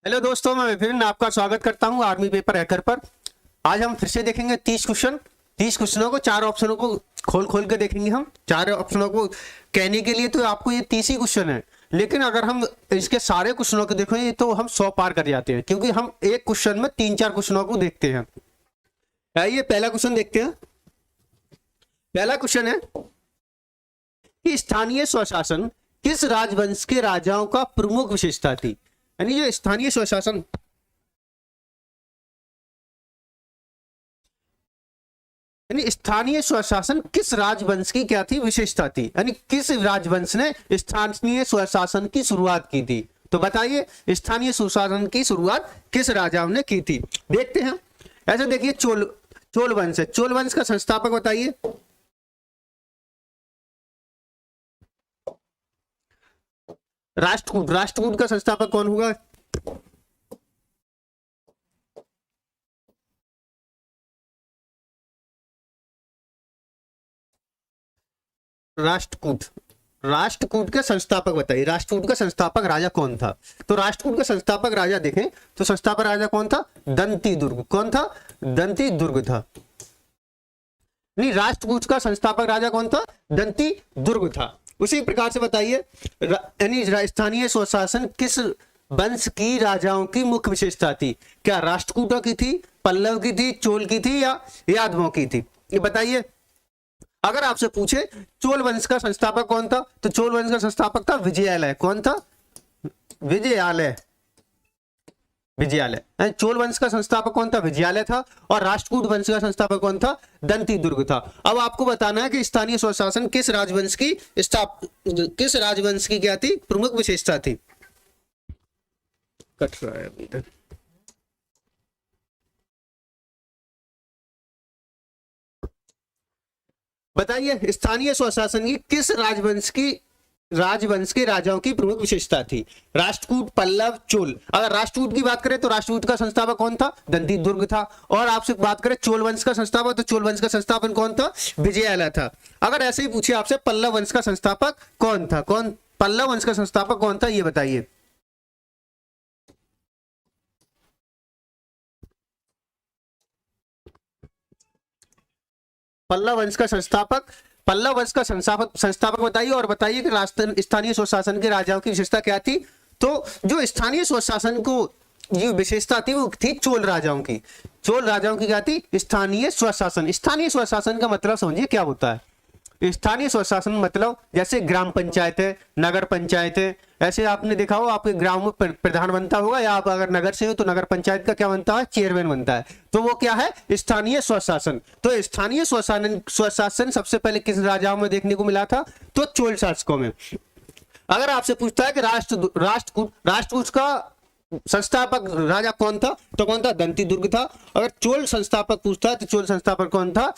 Hello दोस्तों, मैं विभिन्न आपका स्वागत करता हूं आर्मी पेपर हैकर पर। आज हम फिर से देखेंगे 30 क्वेश्चन। 30 क्वेश्चनों को, 4 ऑप्शनों को खोल खोल के देखेंगे हम। 4 ऑप्शनों को कहने के लिए तो आपको ये 30 ही क्वेश्चन है, लेकिन अगर हम इसके सारे क्वेश्चनों को देखें तो हम 100 पार कर जाते हैं, क्योंकि हम एक क्वेश्चन में 3-4 क्वेश्चनों को देखते हैं। आइए पहला क्वेश्चन देखते हैं। पहला क्वेश्चन है कि स्थानीय स्वशासन किस राजवंश के राजाओं का प्रमुख विशेषता थी। यानी जो स्थानीय स्वशासन स्थानीय स्वशासन किस राजवंश की क्या थी, विशेषता थी। यानी किस राजवंश ने स्थानीय स्वशासन की शुरुआत की थी। तो बताइए, स्थानीय स्वशासन की शुरुआत किस राजाओं ने की थी। देखते हैं। ऐसे देखिए, चोल वंश है। चोल वंश का संस्थापक बताइए। राष्ट्रकूट। राष्ट्रकूट का संस्थापक कौन होगा? राष्ट्रकूट। राष्ट्रकूट के संस्थापक बताइए। राष्ट्रकूट का संस्थापक राजा कौन था? तो राष्ट्रकूट का संस्थापक राजा देखें तो संस्थापक राजा कौन था? दंती दुर्ग। कौन था? दंती दुर्ग था। नहीं, राष्ट्रकूट का संस्थापक राजा कौन था? दंती दुर्ग था। उसी प्रकार से बताइए, यानी स्थानीय स्वशासन किस वंश की राजाओं की मुख्य विशेषता थी? क्या राष्ट्रकूटों की थी, पल्लव की थी, चोल की थी या यादवों की थी? ये बताइए। अगर आपसे पूछे चोल वंश का संस्थापक कौन था, तो चोल वंश का संस्थापक था विजयालय। कौन था? विजयालय। विजयालय। चोल वंश का संस्थापक कौन था? विजयालय था। और राष्ट्रकूट वंश का संस्थापक कौन था? दंती दुर्ग था। अब आपको बताना है कि स्थानीय स्वशासन किस राजवंश की क्या थी, प्रमुख विशेषता थी। कट रहा है अभी तक। बताइए, स्थानीय स्वशासन की किस राजवंश के राजाओं की प्रमुख विशेषता थी? राष्ट्रकूट, पल्लव, चोल। अगर राष्ट्रकूट की बात करें तो राष्ट्रकूट का संस्थापक कौन था? दंती दुर्ग था। और आपसे बात करें चोल वंश का संस्थापक, तो चोल वंश का संस्थापक कौन था? विजयालय था। अगर ऐसे ही पूछे आपसे पल्लव वंश का संस्थापक कौन था, पल्लव वंश का संस्थापक कौन था, ये बताइए। पल्लव वंश का संस्थापक बताइए। और बताइए कि स्थानीय स्वशासन के राजाओं की विशेषता क्या थी। तो जो स्थानीय स्वशासन को जो विशेषता थी वो थी चोल राजाओं की। चोल राजाओं की क्या थी? स्थानीय स्वशासन। स्थानीय स्वशासन का मतलब समझिए क्या होता है। स्थानीय स्वशासन मतलब जैसे ग्राम पंचायत है, नगर पंचायत है। ऐसे आपने देखा हो, आपके ग्राम में प्रधान बनता होगा, या आप अगर नगर से हो तो नगर पंचायत का क्या बनता है? चेयरमैन बनता है। तो वो क्या है? स्थानीय स्वशासन। तो स्थानीय स्वशासन सबसे पहले किस राजाओं में देखने को मिला था? तो चोल शासकों में। अगर आपसे पूछता है कि राष्ट्रकूट का संस्थापक राजा कौन था, तो कौन था? दंती दुर्ग था। अगर चोल संस्थापक पूछता है तो चोल संस्थापक कौन था?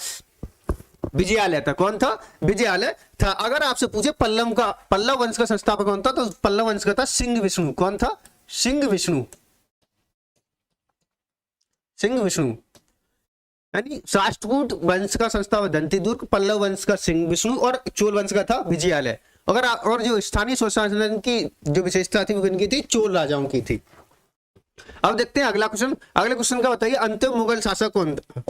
विजयालय था। कौन था? विजयालय था। अगर आपसे पूछे पल्लव वंश का संस्थापक कौन था, तो पल्लव वंश का था सिंह विष्णु। कौन था? सिंह विष्णु। सिंह विष्णु। यानी राष्ट्रकूट वंश का संस्थापक दंती दुर्ग, पल्लव वंश का सिंह विष्णु और चोल वंश का था विजयालय। और जो स्थानीय स्वशासन की जो विशेषता थी वो किनकी थी? चोल राजाओं की थी। अब देखते हैं अगला क्वेश्चन। अगले क्वेश्चन का बताइए, अंतिम मुगल शासक कौन था?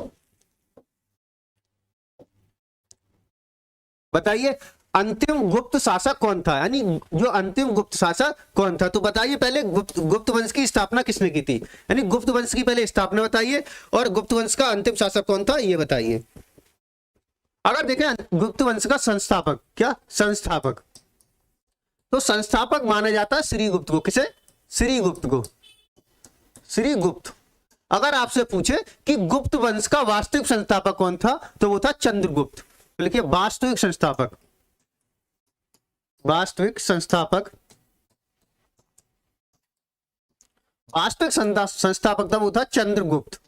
बताइए, अंतिम गुप्त शासक कौन था? यानी जो अंतिम गुप्त शासक कौन था। तो बताइए पहले गुप्त वंश की स्थापना किसने की थी? यानी गुप्त वंश की पहले स्थापना बताइए, और गुप्त वंश का अंतिम शासक कौन था ये बताइए। अगर देखें गुप्त वंश का संस्थापक, क्या संस्थापक, तो संस्थापक माना जाता है श्रीगुप्त को। किसे? श्रीगुप्त को। श्रीगुप्त। अगर आपसे पूछे कि गुप्त वंश का वास्तविक संस्थापक कौन था, तो वो था चंद्रगुप्त। लिखिए वास्तविक संस्थापक। वास्तविक संस्थापक। वास्तविक संस्थापक था वो था चंद्रगुप्त।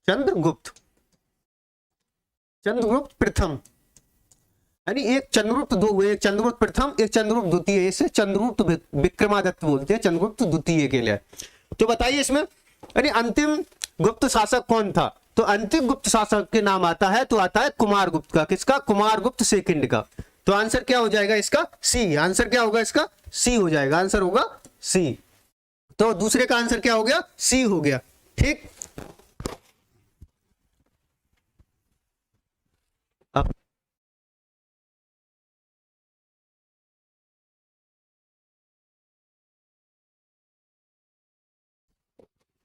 चंद्रगुप्त। चंद्रगुप्त प्रथम। यानी एक चंद्रगुप्त प्रथम, एक चंद्रगुप्त द्वितीय। इसे चंद्रगुप्त विक्रमादित्य बोलते हैं, चंद्रगुप्त द्वितीय के लिए। तो बताइए इसमें यानी अंतिम गुप्त शासक कौन था। तो अंतिम गुप्त शासक के नाम आता है तो आता है कुमारगुप्त का। किसका? कुमारगुप्त सेकंड का। तो आंसर क्या हो जाएगा इसका? सी। आंसर क्या होगा इसका? सी हो जाएगा। आंसर होगा सी। तो दूसरे का आंसर क्या हो गया, सी हो गया। ठीक, अब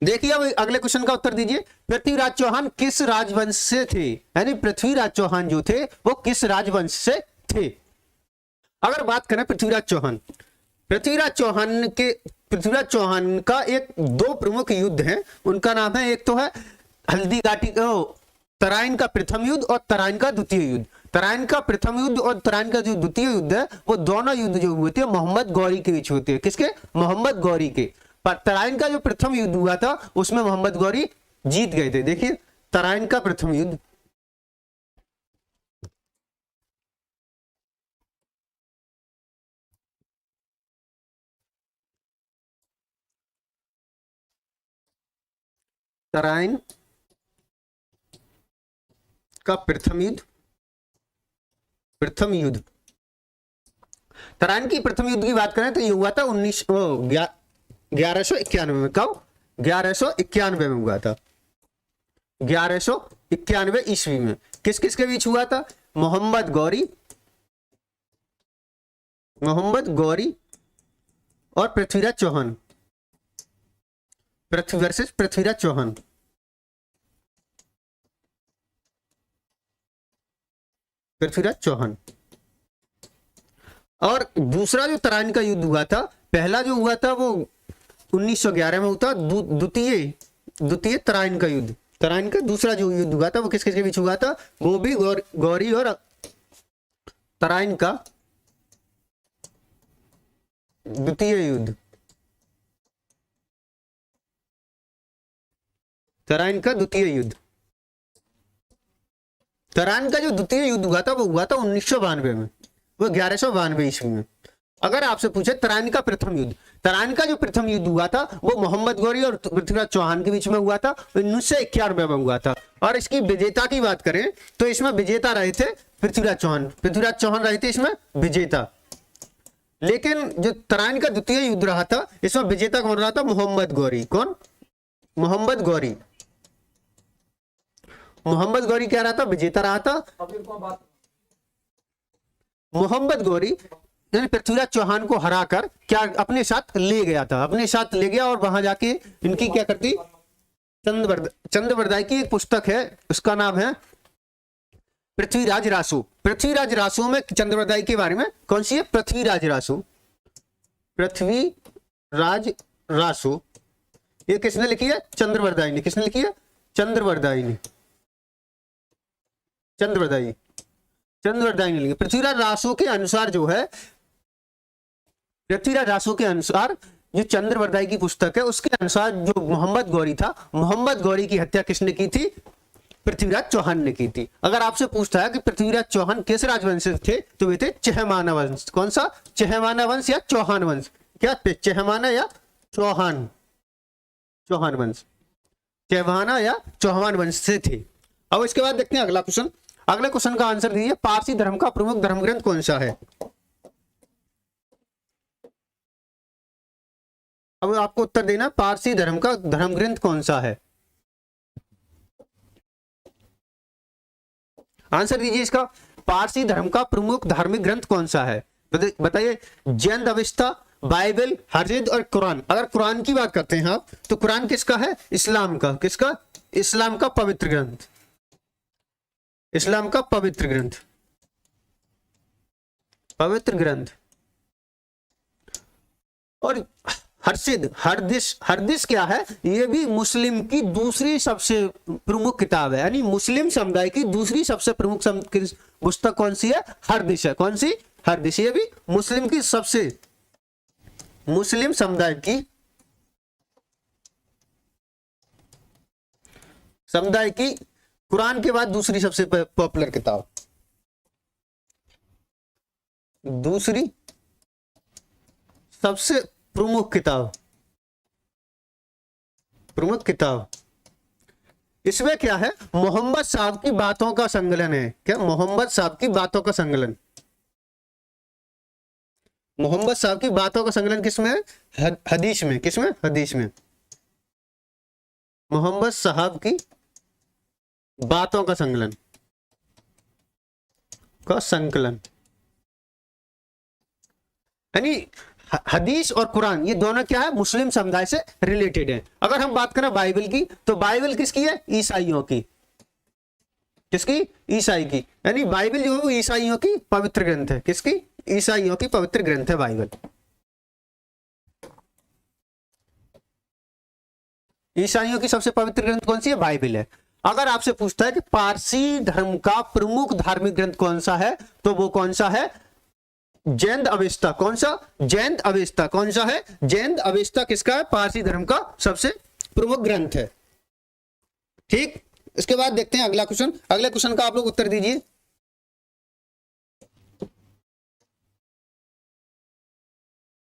देखिए, अब अगले क्वेश्चन का उत्तर दीजिए। पृथ्वीराज चौहान किस राजवंश से थे, यानी पृथ्वीराज चौहान जो थे वो किस राजवंश से थे। अगर बात करें पृथ्वीराज चौहान, पृथ्वीराज चौहान का एक दो प्रमुख युद्ध हैं, उनका नाम है, एक तो है हल्दी घाटी, तराइन का प्रथम युद्ध और तराइन का द्वितीय युद्ध। तराइन का प्रथम युद्ध और तराइन का जो द्वितीय युद्ध है, वो दोनों युद्ध जो हुए थे मोहम्मद गौरी के बीच होते हैं। किसके, मोहम्मद गौरी के। पर तराइन का जो प्रथम युद्ध हुआ था उसमें मोहम्मद गौरी जीत गए थे। देखिए तराइन का प्रथम युद्ध, तराइन का प्रथम युद्ध, तराइन की प्रथम युद्ध की बात करें तो ये हुआ था 1191 में। कब, 1191 में हुआ था, 1191 ईस्वी में। किस किस के बीच हुआ था, मोहम्मद गौरी और पृथ्वीराज चौहान, पृथ्वीराज चौहान। और दूसरा जो तराइन का युद्ध हुआ था, पहला जो हुआ था वो 1911 में हुआ, द्वितीय तराइन का युद्ध। तराइन का दूसरा जो युद्ध हुआ था वो किस किस के बीच हुआ था, वो भी गौरी और तराइन का द्वितीय युद्ध, तराइन का द्वितीय युद्ध। तराइन का जो द्वितीय युद्ध हुआ था वो हुआ था 1992 में, वो 1192 ईस्वी में। अगर आपसे पूछे तराइन का प्रथम युद्ध, तराइन का जो प्रथम युद्ध हुआ था वो मोहम्मद गौरी और पृथ्वीराज चौहान के बीच में हुआ था, 1991 में हुआ था। और इसकी विजेता की बात करें तो इसमें विजेता रहे थे पृथ्वीराज चौहान रहे थे इसमें विजेता। लेकिन जो तराइन का द्वितीय युद्ध रहा था इसमें विजेता कौन रहा था, मोहम्मद गौरी। कौन, मोहम्मद गौरी क्या रहा था, विजेता रहा था। मोहम्मद गौरी यानी पृथ्वीराज चौहान को हराकर क्या अपने साथ ले गया था, और वहां जाके इनकी क्या करती, चंद्रवरदाई की एक पुस्तक है, उसका नाम है पृथ्वीराज रासो में चंद्रवरदाई के बारे में कौन सी है, पृथ्वीराज रासो। ये किसने लिखी है, चंद्रवरदाई ने। किसने लिखी है, चंद्रवरदाई ने लिखी। पृथ्वीराज रासो के अनुसार जो चंद्रवरदाई की पुस्तक है उसके अनुसार जो मोहम्मद गौरी था, मोहम्मद गौरी की हत्या किसने की थी, पृथ्वीराज चौहान ने की थी। अगर आपसे पूछता है कि पृथ्वीराज चौहान किस राजवंश से थे तो वे थे चहमाना वंश। कौन सा, चहमाना वंश या चौहान वंश, क्या चहमाना या चौहान वंश, चहमाना या चौहान वंश से थे। अब इसके बाद देखते हैं अगला क्वेश्चन। अगले क्वेश्चन का आंसर दीजिए, पारसी धर्म का प्रमुख धर्म ग्रंथ कौन सा है। अब आपको उत्तर देना, पारसी धर्म का धर्म ग्रंथ कौन सा है। आंसर दीजिए इसका, पारसी धर्म का प्रमुख धार्मिक ग्रंथ कौन सा है, बताइए। जैन अविष्टा, बाइबल, हरजिद और कुरान। अगर कुरान की बात करते हैं आप तो कुरान किसका है, इस्लाम का। किसका, इस्लाम का पवित्र ग्रंथ, इस्लाम का पवित्र ग्रंथ। और हरदिस क्या है, ये भी मुस्लिम की दूसरी सबसे प्रमुख किताब है, यानी मुस्लिम समुदाय की दूसरी सबसे प्रमुख पुस्तक कौन सी है, हरदिस है। कौन सी, हरदिस। ये भी मुस्लिम समुदाय की कुरान के बाद दूसरी सबसे पॉपुलर किताब, दूसरी सबसे प्रमुख किताब। इसमें क्या है, मोहम्मद साहब की बातों का संकलन है। क्या, मोहम्मद साहब की बातों का संकलन। मोहम्मद साहब की बातों का संकलन किसमें है? हदीस में। किसमें? हदीस में। मोहम्मद साहब की बातों का संकलन यानी हदीस और कुरान ये दोनों क्या है? मुस्लिम समुदाय से रिलेटेड है। अगर हम बात करें बाइबल की, तो बाइबल किसकी है? ईसाइयों की। किसकी? ईसाई की। यानी बाइबल जो है वो ईसाइयों की पवित्र ग्रंथ है। किसकी? ईसाइयों की पवित्र ग्रंथ है बाइबल। ईसाइयों की सबसे पवित्र ग्रंथ कौन सी है? बाइबल है। अगर आपसे पूछता है कि पारसी धर्म का प्रमुख धार्मिक ग्रंथ कौन सा है, तो वो कौन सा है? जैन अवेस्ता। कौन सा? जैन अवेस्ता। कौन सा है? जैन अवेस्ता किसका है? पारसी धर्म का सबसे प्रमुख ग्रंथ है। ठीक, इसके बाद देखते हैं अगला क्वेश्चन। अगले क्वेश्चन का आप लोग उत्तर दीजिए।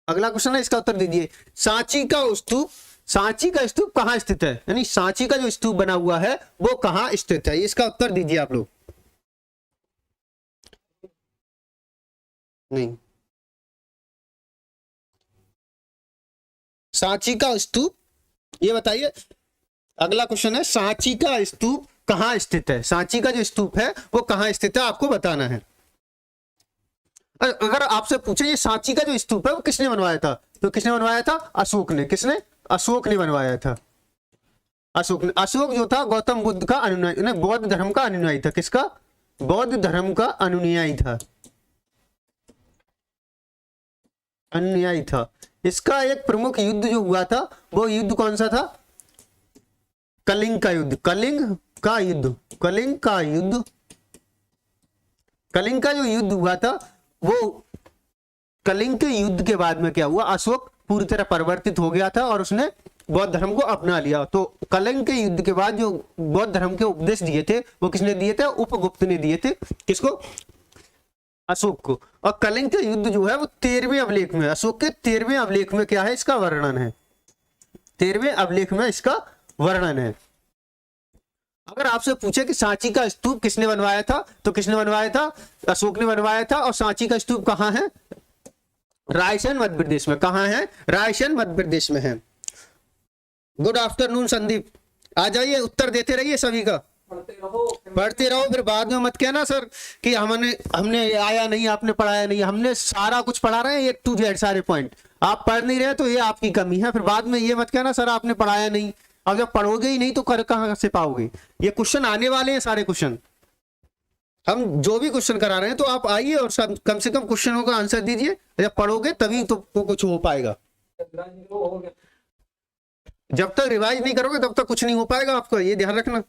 अगला क्वेश्चन है, इसका उत्तर दीजिए। सांची का स्तूप कहां स्थित है? यानी सांची का जो स्तूप बना हुआ है वो कहां स्थित है? इसका उत्तर दीजिए आप लोग। नहीं, सांची का स्तूप, ये बताइए। अगला क्वेश्चन है, सांची का स्तूप कहां स्थित है? सांची का जो स्तूप है वो कहां स्थित है, आपको बताना है। अगर आपसे पूछे ये सांची का जो स्तूप है वो किसने बनवाया था, तो किसने बनवाया था? अशोक ने। किसने? अशोक ने बनवाया था। अशोक ने। अशोक जो था गौतम बुद्ध का अनुयायी, बौद्ध धर्म का अनुयायी था। किसका? बौद्ध धर्म का अनुयायी था। अनुयायी था। इसका एक प्रमुख युद्ध जो हुआ था वो युद्ध कौन सा था? कलिंग का युद्ध। कलिंग का युद्ध। कलिंग का युद्ध। कलिंग का जो युद्ध हुआ था वो कलिंग के युद्ध के बाद में क्या हुआ? अशोक पूरी तरह परिवर्तित हो गया था और उसने बौद्ध धर्म को अपना लिया। तो कलिंग के युद्ध के बाद जो बौद्ध धर्म के उपदेश दिए थे वो किसने दिए थे? उपगुप्त ने दिए थे। किसको? अशोक को। और कलिंग के युद्ध जो है वो 13वें अभिलेख में, अशोक के 13वें अभिलेख में क्या है? इसका वर्णन है। 13वें अभिलेख में इसका वर्णन है। अगर आपसे पूछे कि सांची का स्तूप किसने बनवाया था, तो किसने बनवाया था? अशोक ने बनवाया था। और सांची का स्तूप कहां है? रायसेन मध्य प्रदेश में। कहां है? रायसेन मध्य प्रदेश में है। गुड आफ्टरनून संदीप, आ जाइए, उत्तर देते रहिए सभी का। पढ़ते रहो, फिर बाद में मत कहना सर कि हमने आया नहीं, आपने पढ़ाया नहीं। हमने सारा कुछ पढ़ा रहे हैं, A to Z सारे पॉइंट। आप पढ़ नहीं रहे तो ये आपकी कमी है। फिर बाद में ये मत कहना सर आपने पढ़ाया नहीं। अब जब पढ़ोगे ही नहीं तो कर कहां से पाओगे? ये क्वेश्चन आने वाले हैं, सारे क्वेश्चन हम जो भी क्वेश्चन करा रहे हैं, तो आप आइए और कम से कम क्वेश्चनों का आंसर दीजिए। जब पढ़ोगे तभी तो कुछ हो पाएगा। जब तक रिवाइज नहीं करोगे तब तक कुछ नहीं हो पाएगा आपका, ये ध्यान रखना।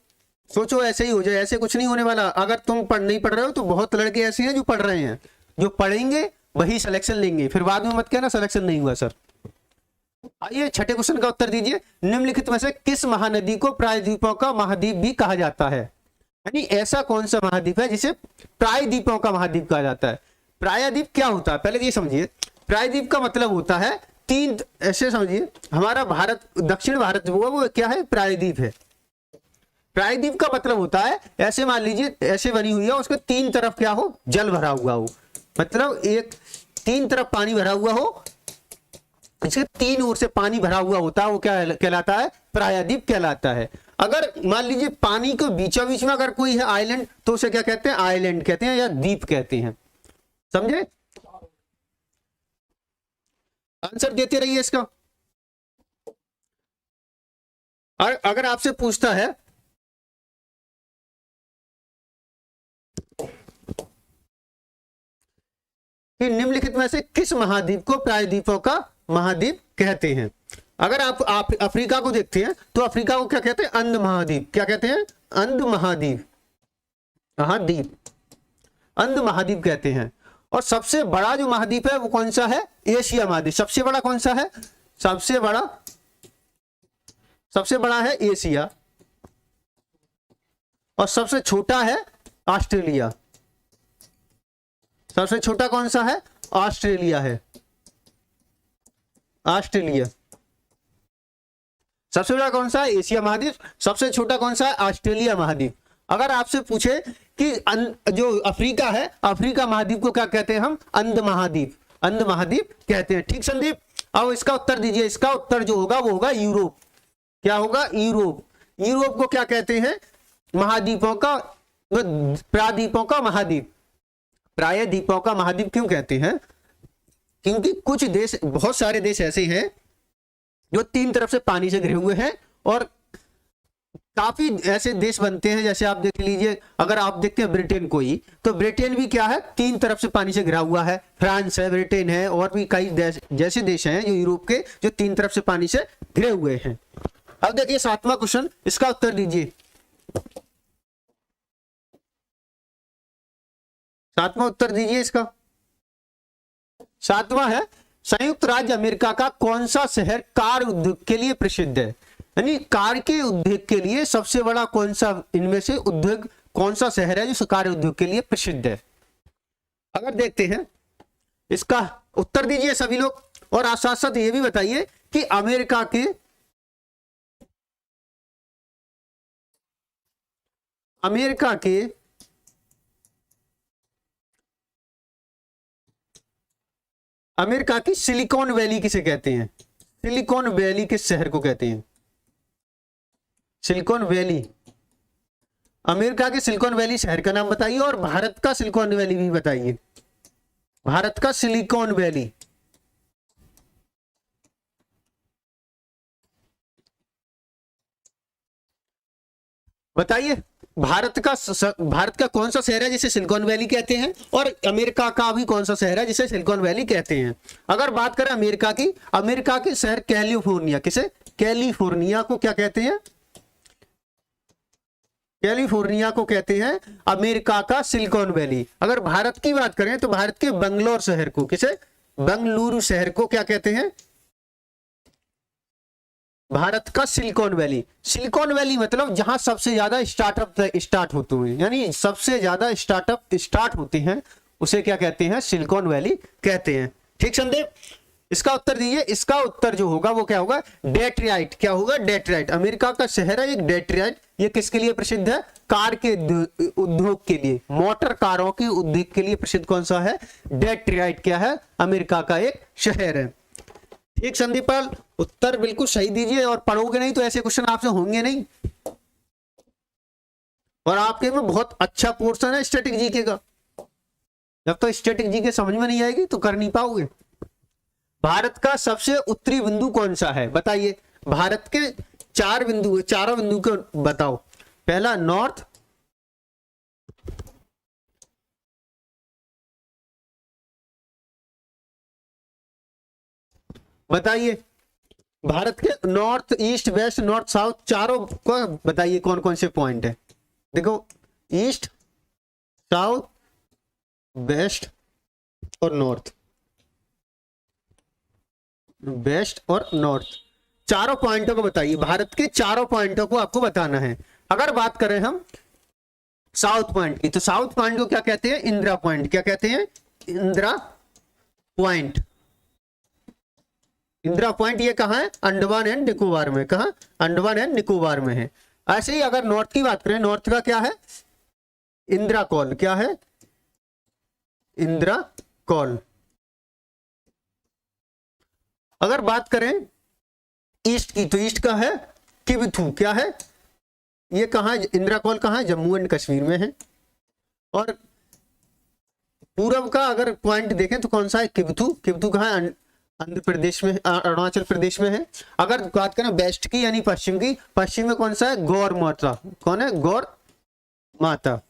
सोचो ऐसे ही हो जाए, ऐसे कुछ नहीं होने वाला। अगर तुम नहीं पढ़ रहे हो तो बहुत लड़के ऐसे हैं जो पढ़ रहे हैं, जो पढ़ेंगे वही सिलेक्शन लेंगे। फिर बाद में मत कहना सिलेक्शन नहीं हुआ सर। आइए छठे क्वेश्चन का उत्तर दीजिए। निम्नलिखित में से किस महानदी को प्रायद्वीपों का महाद्वीप भी कहा जाता है? यानी ऐसा कौन सा महाद्वीप है जिसे प्रायद्वीपों का महाद्वीप कहा जाता है? प्रायद्वीप क्या होता है पहले ये समझिए। प्रायद्वीप का मतलब होता है तीन, ऐसे समझिए, हमारा भारत, दक्षिण भारत जो है वो क्या है? प्रायद्वीप है। प्रायद्वीप का मतलब होता है, ऐसे मान लीजिए ऐसे बनी हुई है, उसके तीन तरफ क्या हो? जल भरा हुआ हो। मतलब एक तीन तरफ पानी भरा हुआ हो, इसके तीन ओर से पानी भरा हुआ होता है, वो क्या कहलाता है? प्रायद्वीप कहलाता है। अगर मान लीजिए पानी के बीचों बीच में अगर कोई है आइलैंड, तो उसे क्या कहते हैं? आइलैंड कहते हैं या द्वीप कहते हैं। समझे? आंसर देते रहिए इसका। और अगर आपसे पूछता है कि निम्नलिखित में से किस महाद्वीप को प्रायद्वीपों का महाद्वीप कहते हैं? अगर आप अफ्रीका को देखते हैं तो अफ्रीका को क्या कहते हैं? अंध महाद्वीप। क्या कहते हैं? अंध महाद्वीप। महाद्वीप, अंध महाद्वीप कहते हैं। और सबसे बड़ा जो महाद्वीप है वो कौन सा है? एशिया महाद्वीप। सबसे बड़ा कौन सा है? सबसे बड़ा है एशिया। और सबसे छोटा है ऑस्ट्रेलिया। सबसे छोटा कौन सा है? ऑस्ट्रेलिया है। ऑस्ट्रेलिया। सबसे बड़ा कौन सा है? एशिया महाद्वीप। सबसे छोटा कौन सा है? ऑस्ट्रेलिया महाद्वीप। अगर आपसे पूछे कि जो अफ्रीका है, अफ्रीका महाद्वीप को क्या कहते हैं हम? अंध महाद्वीप। अंध महाद्वीप कहते हैं। ठीक संदीप, अब इसका उत्तर दीजिए। इसका उत्तर जो होगा वो होगा यूरोप। क्या होगा? यूरोप। यूरोप को क्या कहते हैं? महाद्वीपों का, प्रायद्वीपों का महाद्वीप। प्रायद्वीपों का महाद्वीप क्यों कहते हैं? क्योंकि कुछ देश, बहुत सारे देश ऐसे हैं जो तीन तरफ से पानी से घिरे हुए हैं, और काफी ऐसे देश बनते हैं, जैसे आप देख लीजिए, अगर आप देखते हैं ब्रिटेन को ही, तो ब्रिटेन भी क्या है? तीन तरफ से पानी से घिरा हुआ है। फ्रांस है, ब्रिटेन है, और भी कई देश जैसे देश हैं जो यूरोप के, जो तीन तरफ से पानी से घिरे हुए हैं। अब देखिए 7वां क्वेश्चन, इसका उत्तर दीजिए। 7वां उत्तर दीजिए इसका। 7वां है, संयुक्त राज्य अमेरिका का कौन सा शहर कार उद्योग के लिए प्रसिद्ध है? यानी कार के उद्योग के लिए सबसे बड़ा कौन सा, इनमें से उद्योग कौन सा शहर है जो कार उद्योग के लिए प्रसिद्ध है? अगर देखते हैं इसका उत्तर दीजिए सभी लोग, और साथ साथ ये भी बताइए कि अमेरिका के अमेरिका की सिलिकॉन वैली किसे कहते हैं? सिलिकॉन वैली किस शहर को कहते हैं? सिलिकॉन वैली, अमेरिका के सिलिकॉन वैली शहर का नाम बताइए, और भारत का सिलिकॉन वैली भी बताइए। भारत का सिलिकॉन वैली, बताइए। भारत का कौन सा शहर है जिसे सिलिकॉन वैली कहते हैं, और अमेरिका का भी कौन सा शहर है जिसे सिलिकॉन वैली कहते हैं? अगर बात करें अमेरिका की, अमेरिका के शहर कैलिफोर्निया, किसे? कैलिफोर्निया को क्या कहते हैं? कैलिफोर्निया को कहते हैं अमेरिका का सिलिकॉन वैली। अगर भारत की बात करें तो भारत के बंगलोर शहर को, किसे? बंगलुरु शहर को क्या कहते हैं? भारत का सिलिकॉन वैली। सिलिकॉन वैली मतलब जहां सबसे ज्यादा स्टार्टअप स्टार्ट होते हैं, यानी सबसे ज्यादा स्टार्टअप स्टार्ट होते हैं, उसे क्या कहते हैं? सिलिकॉन वैली कहते हैं। ठीक संदेव, इसका उत्तर दीजिए। इसका उत्तर जो होगा वो क्या होगा? डेट्रॉइट। क्या होगा? डेट्रॉइट। अमेरिका का शहर है एक डेट्रॉइट। ये किसके लिए प्रसिद्ध है? कार के उद्योग के लिए, मोटर कारों के उद्योग के लिए प्रसिद्ध कौन सा है? डेट्रॉइट। क्या है? अमेरिका का एक शहर है। ठीक संदीपाल, उत्तर बिल्कुल सही दीजिए, और पढ़ोगे नहीं तो ऐसे क्वेश्चन आपसे होंगे नहीं, और आपके में बहुत अच्छा पोर्शन है स्टैटिक जीके का। जब तो स्टैटिक जीके समझ में नहीं आएगी तो कर नहीं पाओगे। भारत का सबसे उत्तरी बिंदु कौन सा है? बताइए। भारत के 4 बिंदु, चारों बिंदु को बताओ। पहला नॉर्थ, बताइए। भारत के north, east, west, north, south, चारों को बताइए कौन कौन से पॉइंट है। देखो, ईस्ट, साउथ, वेस्ट और नॉर्थ, वेस्ट और नॉर्थ, चारों पॉइंटों को बताइए। भारत के चारों पॉइंटों को आपको बताना है। अगर बात करें हम साउथ पॉइंट की, तो साउथ पॉइंट को क्या कहते हैं? इंदिरा पॉइंट। क्या कहते हैं? इंदिरा पॉइंट। इंदिरा पॉइंट ये कहाँ है? अंडमान एंड निकोबार में। कहाँ? अंडमान एंड निकोबार में है। ऐसे ही अगर नॉर्थ की बात करें, नॉर्थ का क्या है? इंदिरा कॉल। क्या है? इंदिरा कॉल। अगर बात करें ईस्ट की, तो ईस्ट का है किबिथू। क्या है? ये कहाँ है? इंदिरा कॉल कहाँ है? जम्मू एंड कश्मीर में है। और पूर्व का अगर पॉइंट देखें तो कौन सा है? किबिथू। किबिथू कहाँ है? आंध्र प्रदेश में, अरुणाचल प्रदेश में है। अगर बात करें वेस्ट की यानी पश्चिम की, पश्चिम में कौन सा है? गौर माता। कौन है? गौर माता।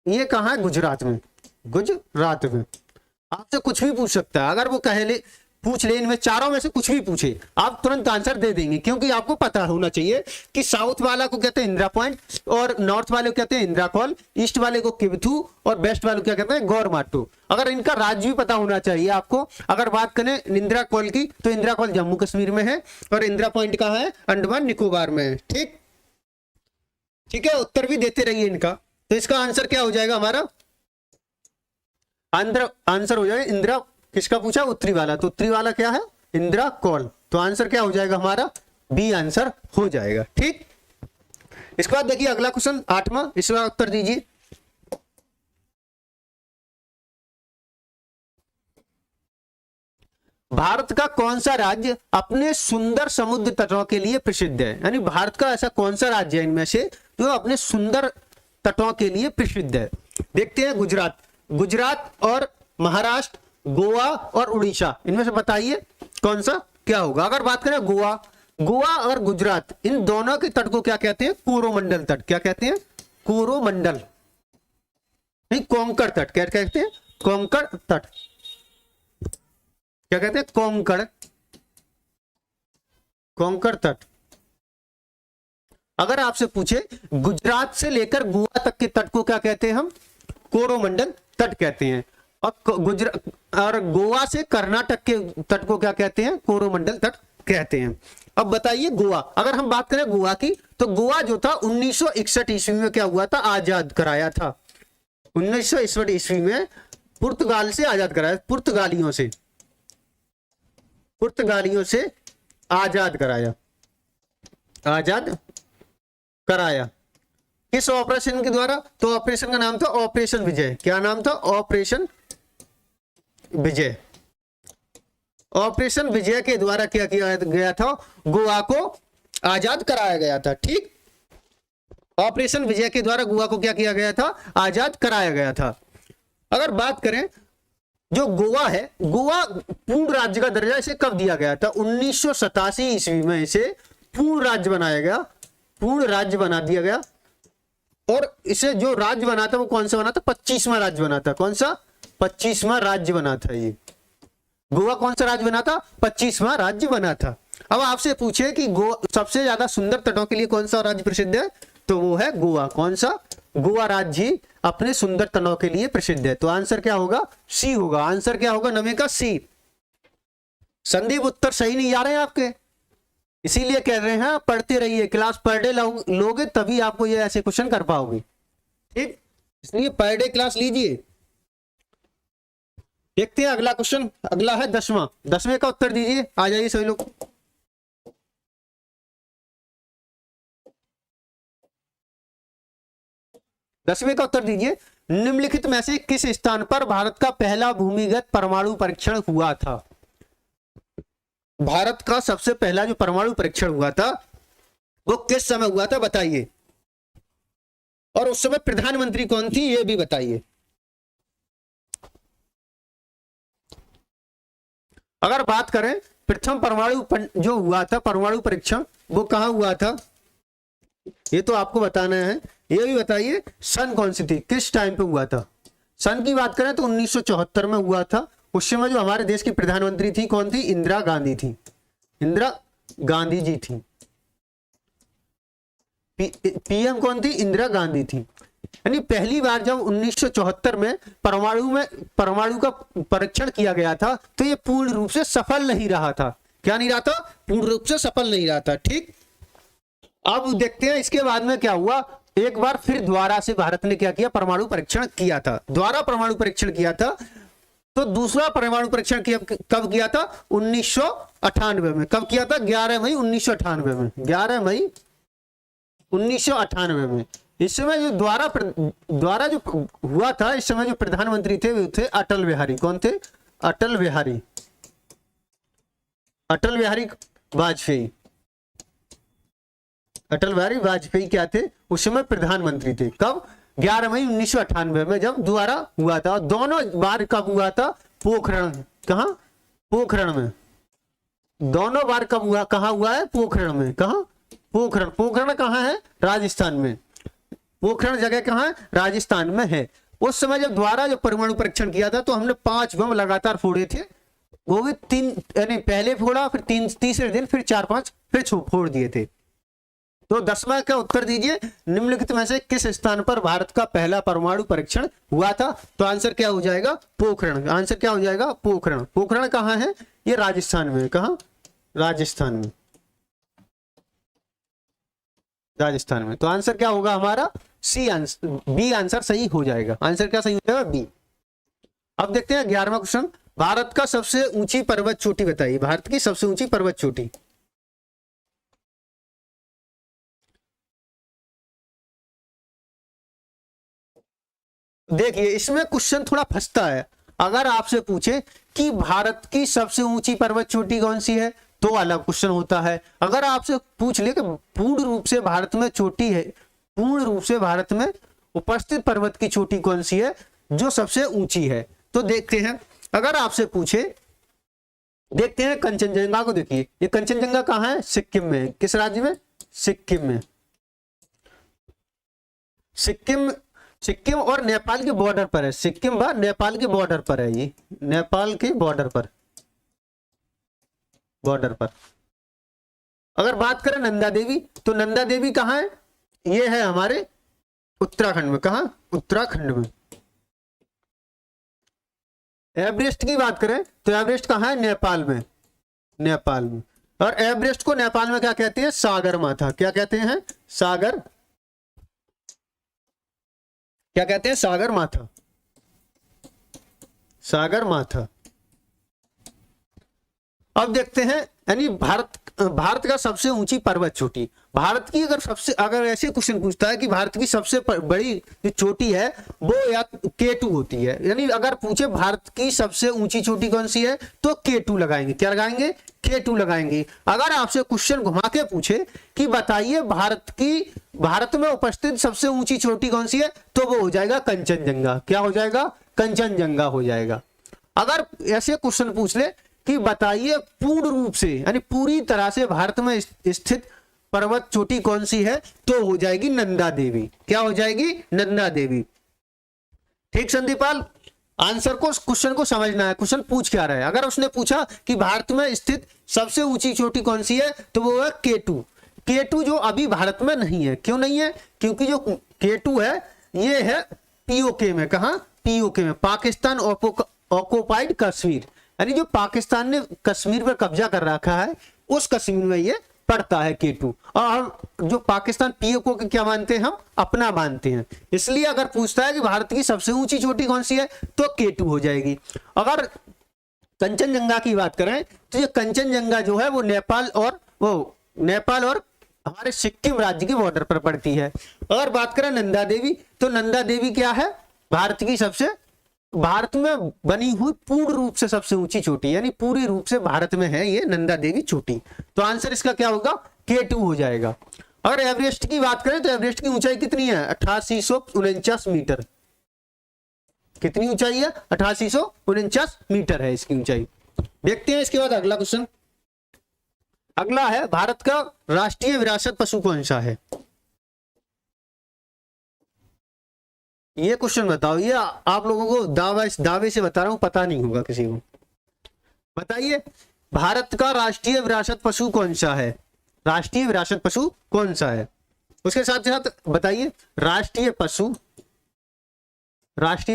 ये कहाँ है? गुजरात में। गुजरात में। आपसे कुछ भी पूछ सकता है, अगर वो पूछ ले, इनमें चारों में से कुछ भी पूछे, आप तुरंत आंसर दे देंगे, क्योंकि आपको पता होना चाहिए कि साउथ वाला को कहते हैं इंदिरा पॉइंट, और नॉर्थ वाले को कहते हैं इंदिरा कॉल, ईस्ट वाले को किबिथू, और वेस्ट वाले को क्या कहते हैं? गौर माटू। अगर इनका राज्य भी पता होना चाहिए आपको। अगर बात करें इंदिरा कॉल की, तो इंदिरा कॉल जम्मू कश्मीर में है, और इंदिरा पॉइंट कहाँ है? अंडमान निकोबार में है। ठीक है, उत्तर भी देते रहिए इनका। तो इसका आंसर क्या हो जाएगा हमारा? आंसर हो जाएगा इंदिरा, किसका पूछा? उत्तरी वाला। तो उत्तरी वाला क्या है? इंदिरा कॉल। तो आंसर क्या हो जाएगा हमारा? बी आंसर हो जाएगा। ठीक, इसके बाद देखिए अगला क्वेश्चन 8वां, इसका उत्तर दीजिए। भारत का कौन सा राज्य अपने सुंदर समुद्र तटों के लिए प्रसिद्ध है? यानी भारत का ऐसा कौन सा राज्य है इनमें से जो अपने सुंदर तटों के लिए प्रसिद्ध है? देखते हैं गुजरात, गुजरात और महाराष्ट्र, गोवा और उड़ीसा, इनमें से बताइए कौन सा क्या होगा? अगर बात करें गोवा, गोवा और गुजरात, इन दोनों के तट को क्या कहते हैं? कोरोमंडल तट। क्या कहते हैं? कोरोमंडल, नहीं कोंकण तट। क्या कहते हैं? कोंकण तट। क्या कहते हैं? कोंकण, कोंकण तट। अगर आपसे पूछे गुजरात से लेकर गोवा तक के तट को क्या कहते हैं? हम कोरोमंडल तट कहते हैं। और गुजरात और गोवा से कर्नाटक के तट को क्या कहते हैं? कोरोमंडल तट कहते हैं। अब बताइए गोवा, अगर हम बात करें गोवा की, तो गोवा जो था 1961 ईस्वी में क्या हुआ था? आजाद कराया था। 1961 ईस्वी में पुर्तगाल से आजाद कराया, पुर्तगालियों से, पुर्तगालियों से आजाद कराया, आजाद कराया। किस ऑपरेशन के द्वारा? तो ऑपरेशन का नाम था ऑपरेशन विजय। क्या नाम था? ऑपरेशन विजय। ऑपरेशन विजय के द्वारा क्या किया गया था? गोवा को आजाद कराया गया था। ठीक, ऑपरेशन विजय के द्वारा गोवा को क्या किया गया था? आजाद कराया गया था। अगर बात करें जो गोवा है, गोवा पूर्ण राज्य का दर्जा इसे कब दिया गया था? 1987 ईस्वी में इसे पूर्ण राज्य बनाया गया, पूर्ण राज्य बना दिया गया। और इसे जो राज्य बना था वो कौन सा बना था? 25वां राज्य बना था। कौन सा? 25वां राज्य बना था। ये गोवा कौन सा राज्य बना था? 25वां राज्य बना था। अब आपसे पूछे कि सबसे ज्यादा सुंदर तटों के लिए कौन सा राज्य प्रसिद्ध है? तो वो है गोवा। कौन सा? गोवा राज्य अपने सुंदर तटों के लिए प्रसिद्ध है। तो आंसर क्या होगा? सी होगा। आंसर क्या होगा नवे का? सी। संदीप उत्तर सही नहीं आ रहे हैं आपके, इसीलिए कह रहे हैं पढ़ते रहिए, क्लास पर डे लोगे तभी आपको ये ऐसे क्वेश्चन कर पाओगे। ठीक, इसलिए पर डे क्लास लीजिए। देखते हैं अगला क्वेश्चन। अगला है 10वां। 10वें का उत्तर दीजिए। आ जाइए सभी लोग। दसवें का उत्तर दीजिए। निम्नलिखित में से किस स्थान पर भारत का पहला भूमिगत परमाणु परीक्षण हुआ था? भारत का सबसे पहला जो परमाणु परीक्षण हुआ था वो किस समय हुआ था? बताइए। और उस समय प्रधानमंत्री कौन थी ये भी बताइए। अगर बात करें प्रथम परमाणु जो हुआ था परमाणु परीक्षण, वो कहां हुआ था? ये तो आपको बताना है। ये भी बताइए सन कौन सी थी, किस टाइम पे हुआ था? सन की बात करें तो 1974 में हुआ था। उस समय जो हमारे देश की प्रधानमंत्री थी कौन थी? इंदिरा गांधी थी। इंदिरा गांधी जी थी। पीएम कौन थी? इंदिरा गांधी थी। यानी पहली बार जब 1974 में परमाणु का परीक्षण किया गया था तो ये पूर्ण रूप से सफल नहीं रहा था। क्या नहीं रहा था? पूर्ण रूप से सफल नहीं रहा था। ठीक, अब देखते हैं इसके बाद में क्या हुआ। एक बार फिर दोबारा से भारत ने क्या किया? परमाणु परीक्षण किया था। दोबारा परमाणु परीक्षण किया था। तो दूसरा परमाणु परीक्षण कब किया था? 1998 में। कब किया था? 11 मई 1998 में। 11 मई 1998 में। इस समय जो द्वारा जो हुआ था, इस समय जो प्रधानमंत्री थे वो थे अटल बिहारी। कौन थे? अटल बिहारी वाजपेयी। अटल बिहारी वाजपेयी क्या थे? उस समय प्रधानमंत्री थे। कब? 11 मई 1998 में जब दोबारा हुआ था। दोनों बार कब हुआ था? पोखरण। कहां? पोखरण में। दोनों बार कब हुआ? कहां हुआ है? पोखरण में। कहां? पोखरण। पोखरण कहां है? राजस्थान में। पोखरण जगह कहां है? राजस्थान में है। उस समय जब दोबारा जो परमाणु परीक्षण किया था तो हमने 5 बम लगातार फोड़े थे। वो भी 3, यानी पहले फोड़ा, फिर तीसरे दिन फिर 4-5 फिर फोड़ दिए थे। तो 10वां का उत्तर दीजिए। निम्नलिखित में से किस स्थान पर भारत का पहला परमाणु परीक्षण हुआ था? तो आंसर क्या हो जाएगा? पोखरण। आंसर क्या हो जाएगा? पोखरण। पोखरण कहां है? ये राजस्थान में। कहां? राजस्थान में। राजस्थान में। तो आंसर क्या होगा हमारा? सी आंसर, बी आंसर सही हो जाएगा। आंसर क्या सही हो जाएगा? बी। अब देखते हैं 11वां क्वेश्चन। भारत का सबसे ऊंची पर्वत चोटी बताइए। भारत की सबसे ऊंची पर्वत चोटी। देखिए इसमें क्वेश्चन थोड़ा फंसता है। अगर आपसे पूछे कि भारत की सबसे ऊंची पर्वत चोटी कौन सी है तो अलग क्वेश्चन होता है। अगर आपसे पूछ ले कि पूर्ण रूप से भारत में चोटी है, पूर्ण रूप से भारत में उपस्थित पर्वत की चोटी कौन सी है जो सबसे ऊंची है, तो देखते हैं। अगर आपसे पूछे, देखते हैं कंचनजंगा को। देखिए ये कंचनजंगा कहाँ है, सिक्किम में। किस राज्य में, सिक्किम में। सिक्किम और नेपाल के बॉर्डर पर है। सिक्किम व नेपाल के बॉर्डर पर है, ये नेपाल के बॉर्डर पर अगर बात करें नंदा देवी, तो नंदा देवी कहाँ है, ये है हमारे उत्तराखंड में। कहाँ, उत्तराखंड में। एवरेस्ट की बात करें तो एवरेस्ट कहाँ है, नेपाल में, नेपाल में। और एवरेस्ट को नेपाल में क्या कहते हैं, सागर माथा। क्या कहते हैं, सागर, क्या कहते हैं, सागर माथा, सागर माथा। अब देखते हैं, यानी भारत का सबसे ऊंची पर्वत चोटी। भारत की अगर ऐसे क्वेश्चन पूछता है कि भारत की सबसे बड़ी जो चोटी है वो या K2 होती है, यानी अगर पूछे भारत की सबसे ऊंची चोटी कौन सी है तो K2 लगाएंगे। क्या लगाएंगे, K2 लगाएंगे। अगर आपसे क्वेश्चन घुमा के पूछे कि बताइए भारत में उपस्थित सबसे ऊंची चोटी कौन सी है, तो वो हो जाएगा कंचनजंगा। क्या हो जाएगा, कंचनजंगा हो जाएगा। अगर ऐसे क्वेश्चन पूछ ले कि बताइए पूर्ण रूप से यानी पूरी तरह से भारत में स्थित पर्वत चोटी कौन सी है, तो हो जाएगी नंदा देवी। क्या हो जाएगी, नंदा देवी। ठीक संदीपाल, आंसर को, क्वेश्चन को समझना है, क्वेश्चन पूछ क्या रहा है। अगर उसने पूछा कि भारत में स्थित सबसे ऊंची चोटी कौन सी है, तो वो है K2। K2 जो अभी भारत में नहीं है। क्यों नहीं है, क्योंकि जो K2 है ये है POK में। कहा, POK में, पाकिस्तान ऑक्युपाइड कश्मीर, यानी जो पाकिस्तान ने कश्मीर पर कब्जा कर रखा है उस कश्मीर में ये पड़ता है K2। और हम जो पाकिस्तान POK को क्या मानते हैं, हम अपना मानते हैं। इसलिए अगर पूछता है कि भारत की सबसे ऊंची चोटी कौन सी है तो K2 हो जाएगी। अगर कंचनजंगा की बात करें तो ये कंचनजंगा जो है वो नेपाल और हमारे सिक्किम राज्य के बॉर्डर पर पड़ती है। अगर बात करें नंदा देवी, तो नंदा देवी क्या है, भारत में बनी हुई पूर्ण रूप से सबसे ऊंची चोटी, यानी पूरी रूप से भारत में है ये नंदा देवी चोटी। तो आंसर इसका क्या होगा, K2 हो जाएगा। अगर एवरेस्ट की बात करें तो एवरेस्ट की ऊंचाई कितनी है, 8849 मीटर। कितनी ऊंचाई है, 8849 मीटर है इसकी ऊंचाई। देखते हैं इसके बाद अगला क्वेश्चन। अगला है, भारत का राष्ट्रीय विरासत पशु कौन सा है। ये क्वेश्चन बताओ, ये आप लोगों को दावे से बता रहा हूं, पता नहीं होगा किसी को। बताइए भारत का राष्ट्रीय विरासत पशु कौन सा है, राष्ट्रीय विरासत पशु कौन सा है। उसके साथ साथ बताइए राष्ट्रीय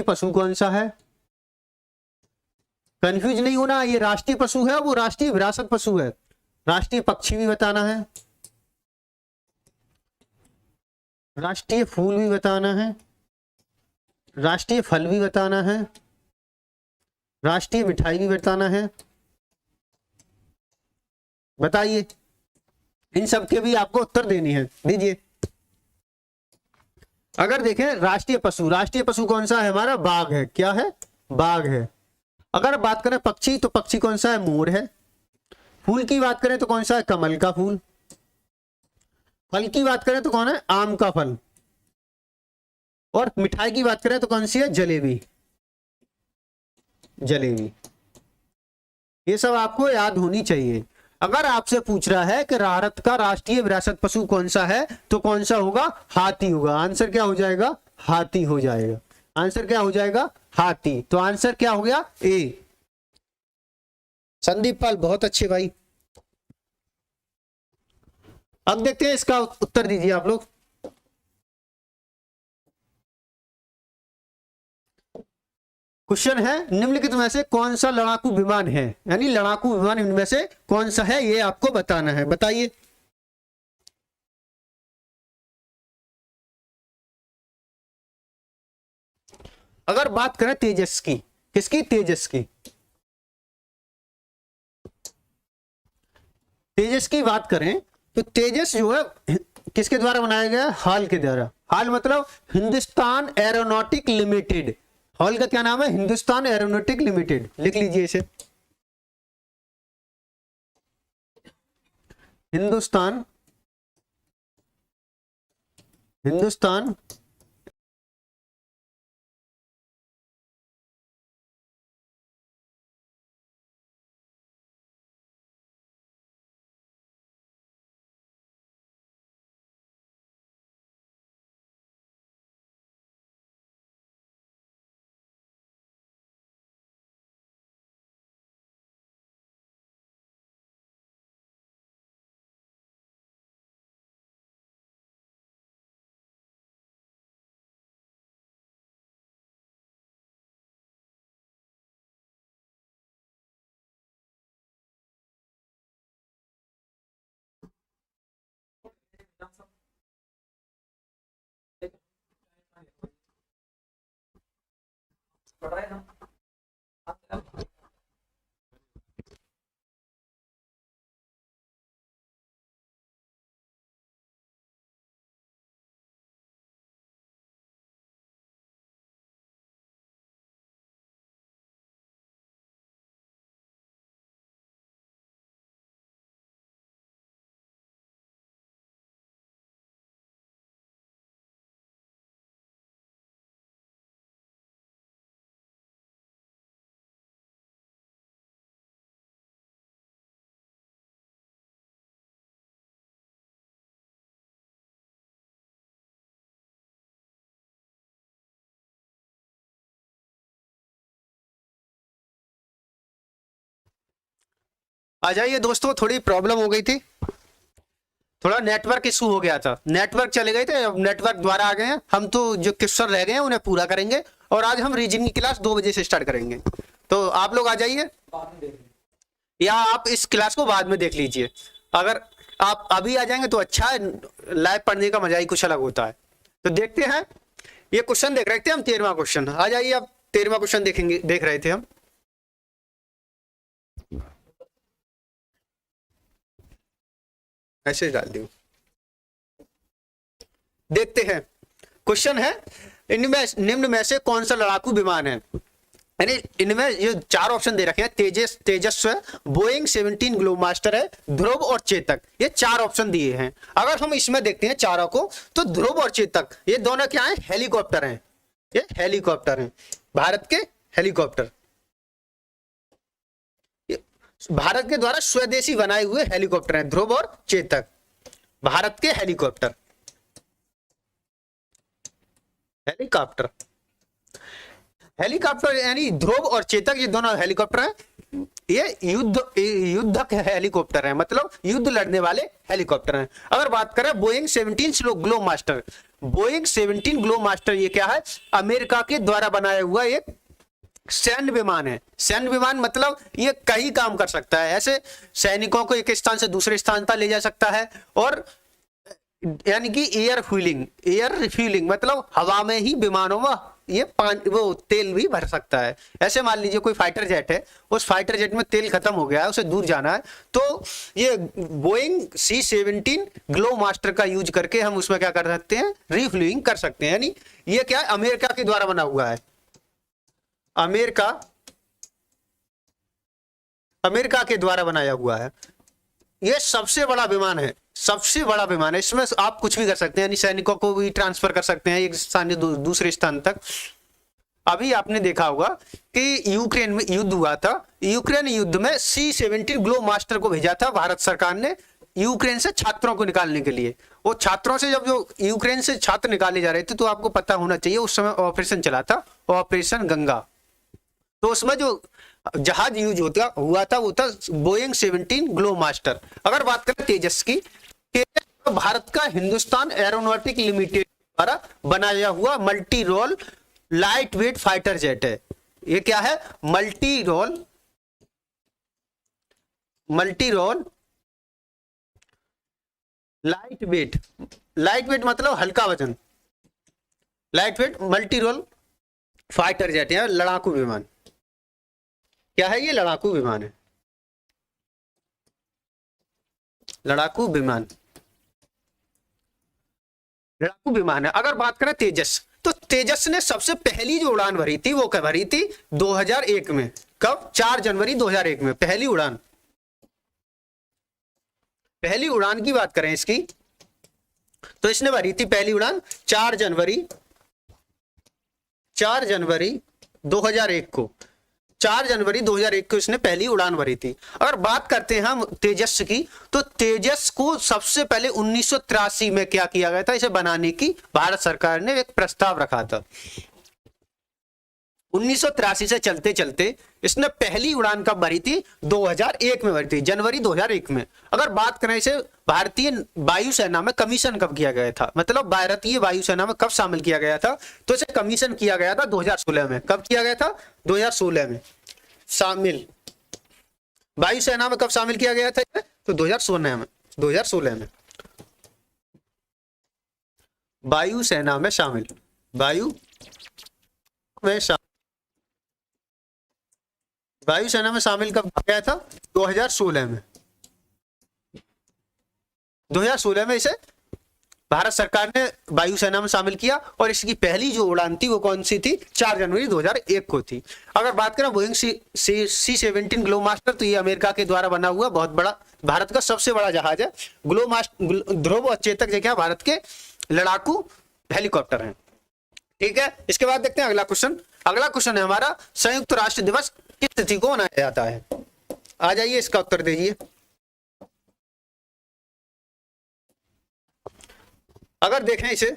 पशु कौन सा है। कंफ्यूज नहीं होना, ये राष्ट्रीय पशु है, वो राष्ट्रीय विरासत पशु है। राष्ट्रीय पक्षी भी बताना है, राष्ट्रीय फूल भी बताना है, राष्ट्रीय फल भी बताना है, राष्ट्रीय मिठाई भी बताना है। बताइए, इन सब के भी आपको उत्तर देनी है, दीजिए। अगर देखें राष्ट्रीय पशु कौन सा है हमारा, बाघ है। क्या है, बाघ है। अगर बात करें पक्षी, तो पक्षी कौन सा है, मोर है। फूल की बात करें तो कौन सा है, कमल का फूल। फल की बात करें तो कौन है, आम का फल। और मिठाई की बात करें तो कौन सी है, जलेबी। ये सब आपको याद होनी चाहिए। अगर आपसे पूछ रहा है कि भारत का राष्ट्रीय विरासत पशु कौन सा है, तो कौन सा होगा, हाथी होगा। आंसर क्या हो जाएगा, हाथी हो जाएगा। आंसर क्या हो जाएगा, हाथी। तो आंसर क्या हो गया, ए। संदीप पाल बहुत अच्छे भाई। अब देखते हैं इसका उत्तर दीजिए आप लोग। क्वेश्चन है, निम्नलिखित में से कौन सा लड़ाकू विमान है, यानी लड़ाकू विमान इनमें से कौन सा है, ये आपको बताना है। बताइए। अगर बात करें तेजस की, किसकी, तेजस की। तेजस की बात करें तो तेजस जो है किसके द्वारा बनाया गया, हाल के द्वारा। हाल मतलब हिंदुस्तान एरोनॉटिक लिमिटेड। हॉल का क्या नाम है? हिंदुस्तान एरोनॉटिक लिमिटेड, लिख लीजिए इसे। हिंदुस्तान हिंदुस्तान आ जाइए दोस्तों, थोड़ी प्रॉब्लम हो गई थी, थोड़ा नेटवर्क इशू हो गया था, नेटवर्क चले गए थे, अब नेटवर्क द्वारा आ गए हैं हम। तो जो क्वेश्चन रह गए हैं उन्हें पूरा करेंगे और आज हम रीजनिंग की क्लास 2 बजे से स्टार्ट करेंगे। तो आप लोग आ जाइए, या आप इस क्लास को बाद में देख लीजिए। अगर आप अभी आ जाएंगे तो अच्छा है, लाइव पढ़ने का मजा ही कुछ अलग होता है। तो देखते हैं, ये क्वेश्चन देख रहे थे हम, 13वां क्वेश्चन। आ जाइए, अब 13वां क्वेश्चन देखेंगे, देख रहे थे हम। ऐसे डाल दी, देखते हैं। क्वेश्चन है, इनमें निम्न में से कौन सा लड़ाकू विमान है? यानी इनमें ये 4 ऑप्शन दे रखे हैं, तेजस्व, बोइंग 17 ग्लोबमास्टर है, ध्रुव और चेतक। ये 4 ऑप्शन दिए हैं। अगर हम इसमें देखते हैं चारों को, तो ध्रुव और चेतक ये दोनों क्या है? हेलीकॉप्टर हैं। ये हेलीकॉप्टर हैं, भारत के हेलीकॉप्टर, भारत के द्वारा स्वदेशी बनाए हुए हेलीकॉप्टर हैं ध्रुव और चेतक, भारत के हेलीकॉप्टर। हेलीकॉप्टर हेलीकॉप्टर यानी ध्रुव और चेतक, ये दोनों हेलीकॉप्टर हैं। ये युद्धक हेलीकॉप्टर है, मतलब युद्ध लड़ने वाले हेलीकॉप्टर हैं। अगर बात करें बोइंग 17 ग्लोबमास्टर, बोइंग 17 ग्लोबमास्टर ये क्या है? अमेरिका के द्वारा बनाया हुआ एक सैन्य विमान है। सैन्य विमान मतलब ये कई काम कर सकता है, ऐसे सैनिकों को एक स्थान से दूसरे स्थान पर ले जा सकता है, और यानी कि एयर रिफ्यूलिंग मतलब हवा में ही विमानों में ये पानी वो तेल भी भर सकता है। ऐसे मान लीजिए कोई फाइटर जेट है, उस फाइटर जेट में तेल खत्म हो गया है, उसे दूर जाना है, तो ये बोइंग C-17 ग्लोबमास्टर का यूज करके हम उसमें क्या कर सकते हैं? रिफ्यूलिंग कर सकते हैं। यानी ये क्या है? अमेरिका के द्वारा बना हुआ है, अमेरिका के द्वारा बनाया हुआ है। ये सबसे बड़ा विमान है, सबसे बड़ा विमान है। इसमें आप कुछ भी कर सकते हैं, यानी सैनिकों को भी ट्रांसफर कर सकते हैं एक स्थान से दूसरे स्थान तक। अभी आपने देखा होगा कि यूक्रेन में युद्ध हुआ था, यूक्रेन युद्ध में C-17 ग्लोबमास्टर को भेजा था भारत सरकार ने यूक्रेन से छात्रों को निकालने के लिए। वो छात्रों से, जब जो यूक्रेन से छात्र निकाले जा रहे थे, तो आपको पता होना चाहिए उस समय ऑपरेशन चला था, ऑपरेशन गंगा। तो उसमें जो जहाज यूज हुआ था वो था बोइंग 17 ग्लोबमास्टर। अगर बात करें तेजस की, तेजस भारत का हिंदुस्तान एरोनॉटिक लिमिटेड द्वारा बनाया हुआ multi role light weight fighter jet है। ये क्या है? मल्टी रोल लाइट वेट मतलब हल्का वजन, light weight multi role fighter jet है, लड़ाकू विमान। क्या है? ये लड़ाकू विमान है, लड़ाकू विमान है। अगर बात करें तेजस, तो तेजस ने सबसे पहली जो उड़ान भरी थी वो कब भरी थी? 2001 में। कब? 4 जनवरी 2001 में पहली उड़ान। पहली उड़ान की बात करें इसकी, तो इसने भरी थी पहली उड़ान 4 जनवरी 2001 को। 4 जनवरी 2001 को इसने पहली उड़ान भरी थी। अगर बात करते हैं हम तेजस की, तो तेजस को सबसे पहले 1983 में क्या किया गया था? इसे बनाने की भारत सरकार ने एक प्रस्ताव रखा था। 1983 से चलते चलते इसने पहली उड़ान कब भरी थी? 2001 में भरी थी, जनवरी 2001 में। अगर बात करें इसे भारतीय वायुसेना में कमीशन कब किया गया था, मतलब भारतीय वायुसेना में कब शामिल किया गया था? तो इसे कमीशन किया गया था 2016 में। कब किया गया था? 2016 में शामिल। वायुसेना में कब शामिल किया गया था? तो 2016 में। 2016 में वायुसेना में शामिल, वायुसेना में शामिल कब गया था? 2016 में। 2016 में इसे भारत सरकार ने वायुसेना में शामिल किया और इसकी पहली जो उड़ान थी वो कौन सी थी? 4 जनवरी 2001 को थी। अगर बात करें बोइंग C-17 ग्लोमास्टर, तो ये अमेरिका के द्वारा बना हुआ बहुत बड़ा, भारत का सबसे बड़ा जहाज है। ग्लोमास्टर, ध्रुव और चेतक जो क्या भारत के लड़ाकू हेलीकॉप्टर हैं। ठीक है, इसके बाद देखते हैं अगला क्वेश्चन। अगला क्वेश्चन है हमारा, संयुक्त राष्ट्र दिवस किस तिथि को मनाया जाता है? आ जाइए, इसका उत्तर दीजिए। अगर देखें इसे,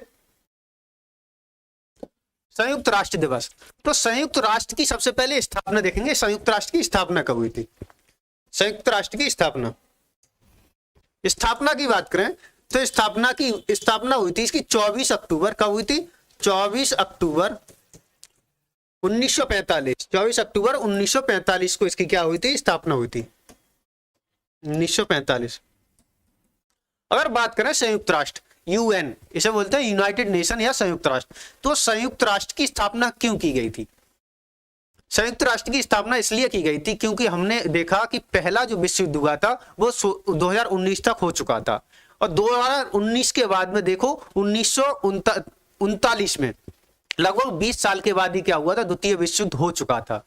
संयुक्त राष्ट्र दिवस, तो संयुक्त राष्ट्र की सबसे पहले स्थापना देखेंगे। संयुक्त राष्ट्र की स्थापना कब हुई थी? संयुक्त राष्ट्र की स्थापना की बात करें तो स्थापना हुई थी इसकी 24 अक्टूबर। कब हुई थी? 24 अक्टूबर 1945। 24 अक्टूबर 1945 को इसकी क्या हुई थी? स्थापना हुई थी, 1945। अगर बात करें संयुक्त राष्ट्र, यूएन, इसे बोलते हैं यूनाइटेड नेशन या संयुक्त राष्ट्र, तो संयुक्त राष्ट्र की स्थापना क्यों की गई थी? संयुक्त राष्ट्र की स्थापना इसलिए की गई थी क्योंकि हमने देखा कि पहला जो विश्व युद्ध हुआ था वो 2019 तक हो चुका था, और 2019 के बाद में देखो 1939 में लगभग 20 साल के बाद ही क्या हुआ था? द्वितीय विश्व युद्ध हो चुका था।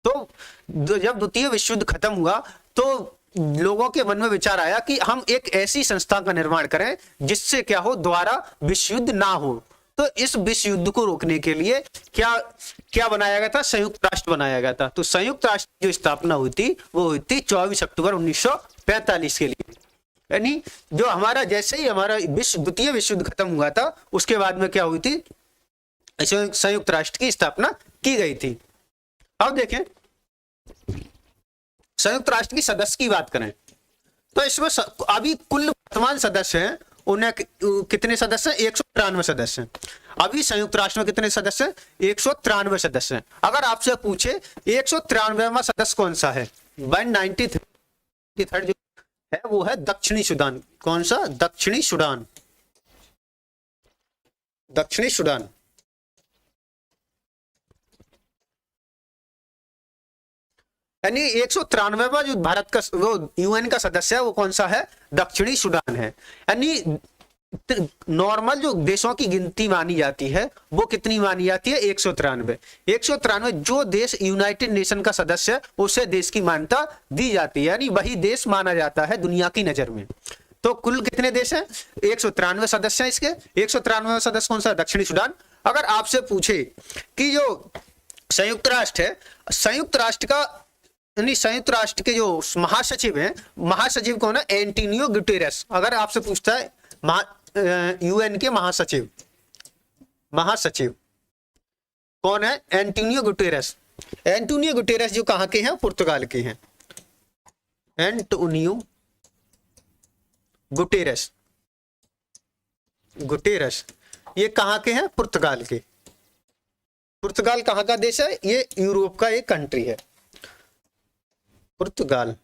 तो जब द्वितीय विश्व युद्ध खत्म हुआ तो लोगों के मन में विचार आया कि हम एक ऐसी संस्था का निर्माण करें जिससे क्या हो? दोबारा विश्व युद्ध ना हो। तो इस विश्व युद्ध को रोकने के लिए क्या बनाया गया था? संयुक्त राष्ट्र बनाया गया था। तो संयुक्त राष्ट्र की जो स्थापना हुई थी वो हुई थी 24 अक्टूबर 1945 के लिए। यानी जो हमारा, जैसे ही हमारा द्वितीय विश्व युद्ध खत्म हुआ था उसके बाद में क्या हुई थी? संयुक्त राष्ट्र की स्थापना की गई थी। अब देखें संयुक्त राष्ट्र की सदस्य की बात करें तो इसमें अभी कुल वर्तमान सदस्य हैं, उन्हें कितने सदस्य हैं? 193 सदस्य हैं। अभी संयुक्त राष्ट्र में कितने सदस्य हैं? 193 सदस्य हैं। अगर आपसे पूछे 193वां सदस्य कौन सा है? 193 जो है वो है दक्षिणी सूडान। कौन सा? दक्षिणी सूडान। दक्षिणी सूडान। यानी 193वां जो भारत का वो यूएन का सदस्य है वो कौन सा है? दक्षिणी सूडान है। यानी नॉर्मल जो देशों की गिनती मानी जाती है वो कितनी मानी जाती है? 193। 193 जो देश यूनाइटेड नेशन का सदस्य है उसे देश की मान्यता दी जाती है, यानी वही देश माना जाता है दुनिया की नजर में। तो कुल कितने देश हैं? 193 सदस्य हैं इसके। 193 सदस्य कौन सा? दक्षिणी सूडान। अगर आपसे पूछे कि जो संयुक्त राष्ट्र है, संयुक्त राष्ट्र का यानी संयुक्त राष्ट्र के जो महासचिव हैं, महासचिव कौन है? Antonio Guterres. अगर आपसे पूछता है यूएन के महासचिव कौन है? Antonio Guterres. एंटोनियो गुटेरेस जो कहाँ के हैं? पुर्तगाल के हैं। एंटोनियो गुटेरेस ये कहाँ के हैं? पुर्तगाल के। पुर्तगाल कहाँ का देश है? ये यूरोप का एक कंट्री है, पुर्तगाल।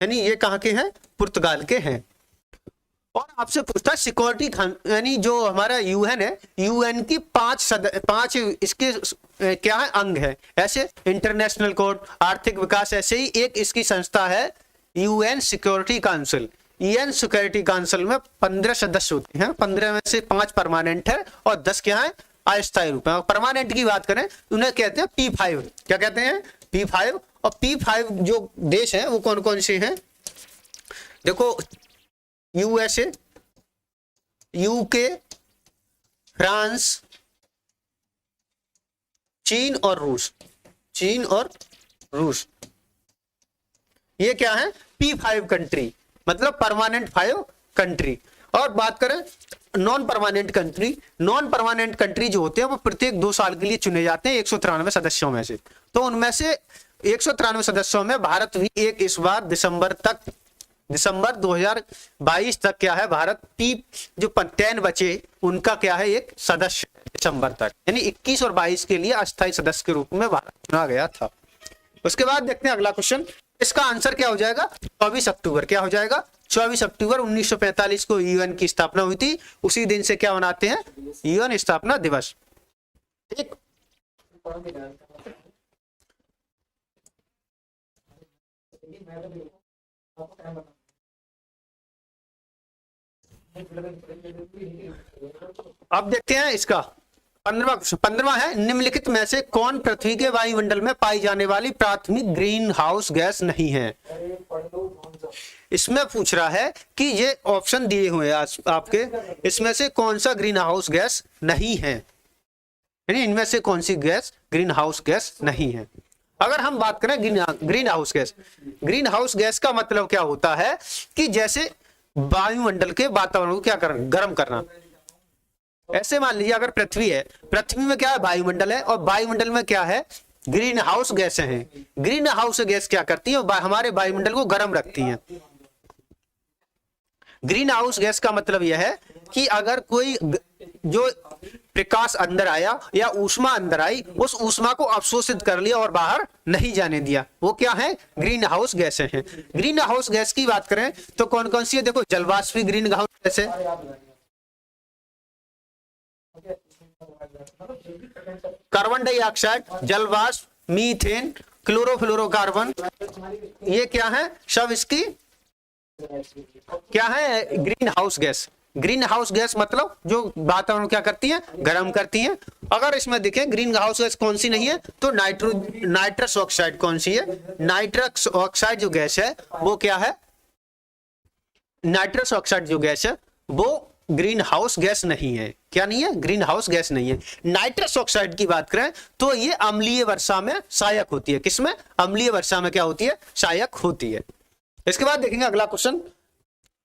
यानी ये कहाँ के हैं? पुर्तगाल के हैं। और आपसे पूछता है सिक्योरिटी, यानी जो हमारा यूएन है, यूएन की पांच इसके क्या है? अंग है। ऐसे इंटरनेशनल कोड, आर्थिक विकास, ऐसे ही एक इसकी संस्था है UN security council. UN security council में 15 सदस्य होते हैं, 15 में से 5 परमानेंट है और 10 क्या है, अस्थायी रूप में। परमानेंट की बात करें उन्हें कहते हैं P5। क्या कहते हैं, P5। और P5 जो देश हैं वो कौन कौन से हैं, देखो यूएसए, यूके, फ्रांस, चीन और रूस। चीन और रूस ये क्या है, P5 कंट्री, मतलब परमानेंट 5 कंट्री। और बात करें non permanent country, non permanent country जो होते हैं वो प्रत्येक 2 साल के लिए चुने जाते हैं 193 सदस्यों में से। तो उनमें से 193 सदस्यों में भारत भी एक इस बार दिसंबर 2022 तक क्या है, भारत जो 10 बचे उनका क्या है, एक सदस्य दिसंबर तक, यानी 21 और 22 के लिए अस्थायी सदस्य के रूप में भारत चुना गया था। उसके बाद देखते हैं अगला क्वेश्चन। इसका आंसर क्या हो जाएगा, 24 अक्टूबर। क्या हो जाएगा, 24 अक्टूबर 1945 को यूएन की स्थापना हुई थी। उसी दिन से क्या मनाते हैं, यूएन स्थापना दिवस। ठीक, अब देखते हैं इसका 15वां क्वेश्चन। 15वां है, निम्नलिखित में से कौन पृथ्वी के वायुमंडल में पाई जाने वाली प्राथमिक ग्रीन हाउस गैस नहीं है। इसमें पूछ रहा है कि ये ऑप्शन दिए हुए हैं आपके, इसमें से कौन सा ग्रीन हाउस गैस नहीं है, यानी इनमें से कौन सी गैस ग्रीन हाउस गैस नहीं है। अगर हम बात करें green house gas, green house gas का मतलब क्या होता है कि जैसे वायुमंडल के वातावरण को क्या करना, गर्म करना। ऐसे मान लीजिए अगर पृथ्वी है, पृथ्वी में क्या है, वायुमंडल है, और वायुमंडल में क्या है, ग्रीन हाउस गैसें हैं। ग्रीन हाउस गैस क्या करती है, हमारे वायुमंडल को गर्म रखती हैं। ग्रीन हाउस गैस का मतलब यह है कि अगर कोई जो प्रकाश अंदर आया या ऊष्मा अंदर आई, उस ऊष्मा को अवशोषित कर लिया और बाहर नहीं जाने दिया, वो क्या है, ग्रीन हाउस गैसें हैं। ग्रीन हाउस गैस की बात करें तो कौन कौन सी है, देखो जलवाष्पी ग्रीन हाउस गैस है, कार्बन डाइऑक्साइड, जलवाष्प, मीथेन, क्लोरोफ्लोरोकार्बन, ये क्या है, सब इसकी क्या है, green house gas. Green house gas मतलब जो वातावरण क्या करती है, गर्म करती है। अगर इसमें देखें ग्रीन हाउस गैस कौन सी नहीं है, तो नाइट्रस ऑक्साइड कौन सी है, नाइट्रस ऑक्साइड जो गैस है वो क्या है, नाइट्रस ऑक्साइड जो गैस है वो ग्रीन हाउस गैस नहीं है। क्या नहीं है, ग्रीन हाउस गैस नहीं है। नाइट्रस ऑक्साइड की बात करें तो ये अम्लीय वर्षा में सहायक होती है। किसमें, अम्लीय वर्षा में क्या होती है, सहायक होती है। इसके बाद देखेंगे अगला क्वेश्चन।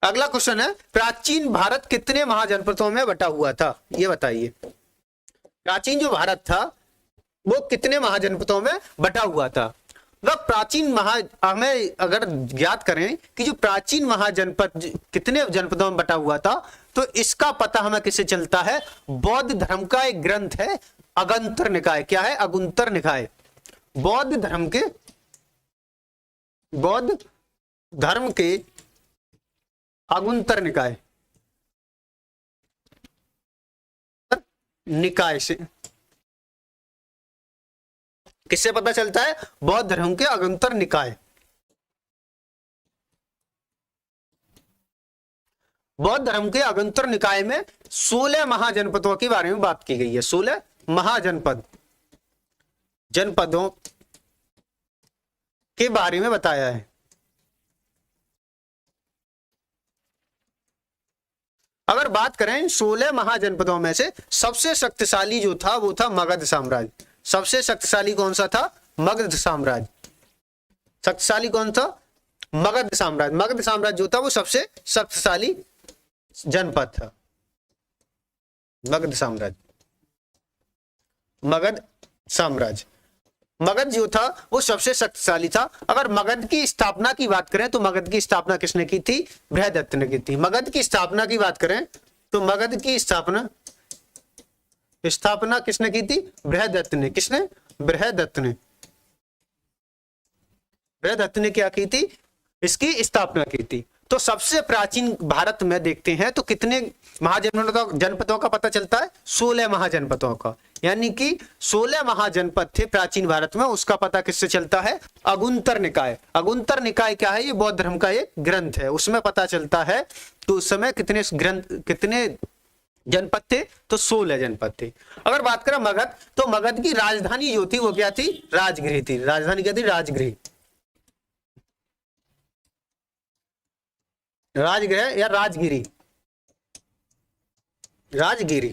अगला क्वेश्चन है, प्राचीन भारत कितने महाजनपदों में बटा हुआ था, ये बताइए। प्राचीन जो भारत था वो कितने महाजनपदों में बटा हुआ था। वह प्राचीन हमें अगर ज्ञात करें कि जो प्राचीन महाजनपद कितने जनपदों में बटा हुआ था, तो इसका पता हमें किससे चलता है, बौद्ध धर्म का एक ग्रंथ है अगुंतर निकाय। क्या है, अगुंतर निकाय। बौद्ध धर्म के अगुंतर निकाय से किससे पता चलता है, बौद्ध धर्म के अगुंतर निकाय। बौद्ध धर्म के अगुंतर निकाय में 16 महाजनपदों के बारे में बात की गई है। 16 जनपदों के बारे में बताया है। अगर बात करें 16 महाजनपदों में से सबसे शक्तिशाली जो था वो था मगध साम्राज्य। सबसे शक्तिशाली कौन सा था, मगध साम्राज्य। शक्तिशाली कौन था, मगध साम्राज्य। मगध साम्राज्य जो था वो सबसे शक्तिशाली जनपद था। मगध साम्राज्य मगध जो था वो सबसे शक्तिशाली था। अगर मगध की स्थापना की बात करें तो मगध की स्थापना किसने की थी, बृहदत्त ने की थी। मगध की स्थापना की बात करें तो मगध की स्थापना किसने की थी, बृहदत्त ने। किसने, बृहदत्त ने क्या की थी, इसकी स्थापना की थी। तो सबसे प्राचीन भारत में देखते हैं तो कितने महाजनपदों का पता चलता है? 16 महाजनपदों का, यानी कि 16 महाजनपद थे प्राचीन भारत में। उसका पता किससे चलता है? अगुंतर निकाय। अगुंतर निकाय क्या है? ये बौद्ध धर्म का एक ग्रंथ है, उसमें पता चलता है तो उस समय कितने जनपद थे? तो 16 जनपद थे। अगर बात करें मगध, तो मगध की राजधानी जो थी वो क्या थी? राजगृह थी। राजधानी क्या थी? राजगृह। राजगृह या राजगिरी? राजगिरी।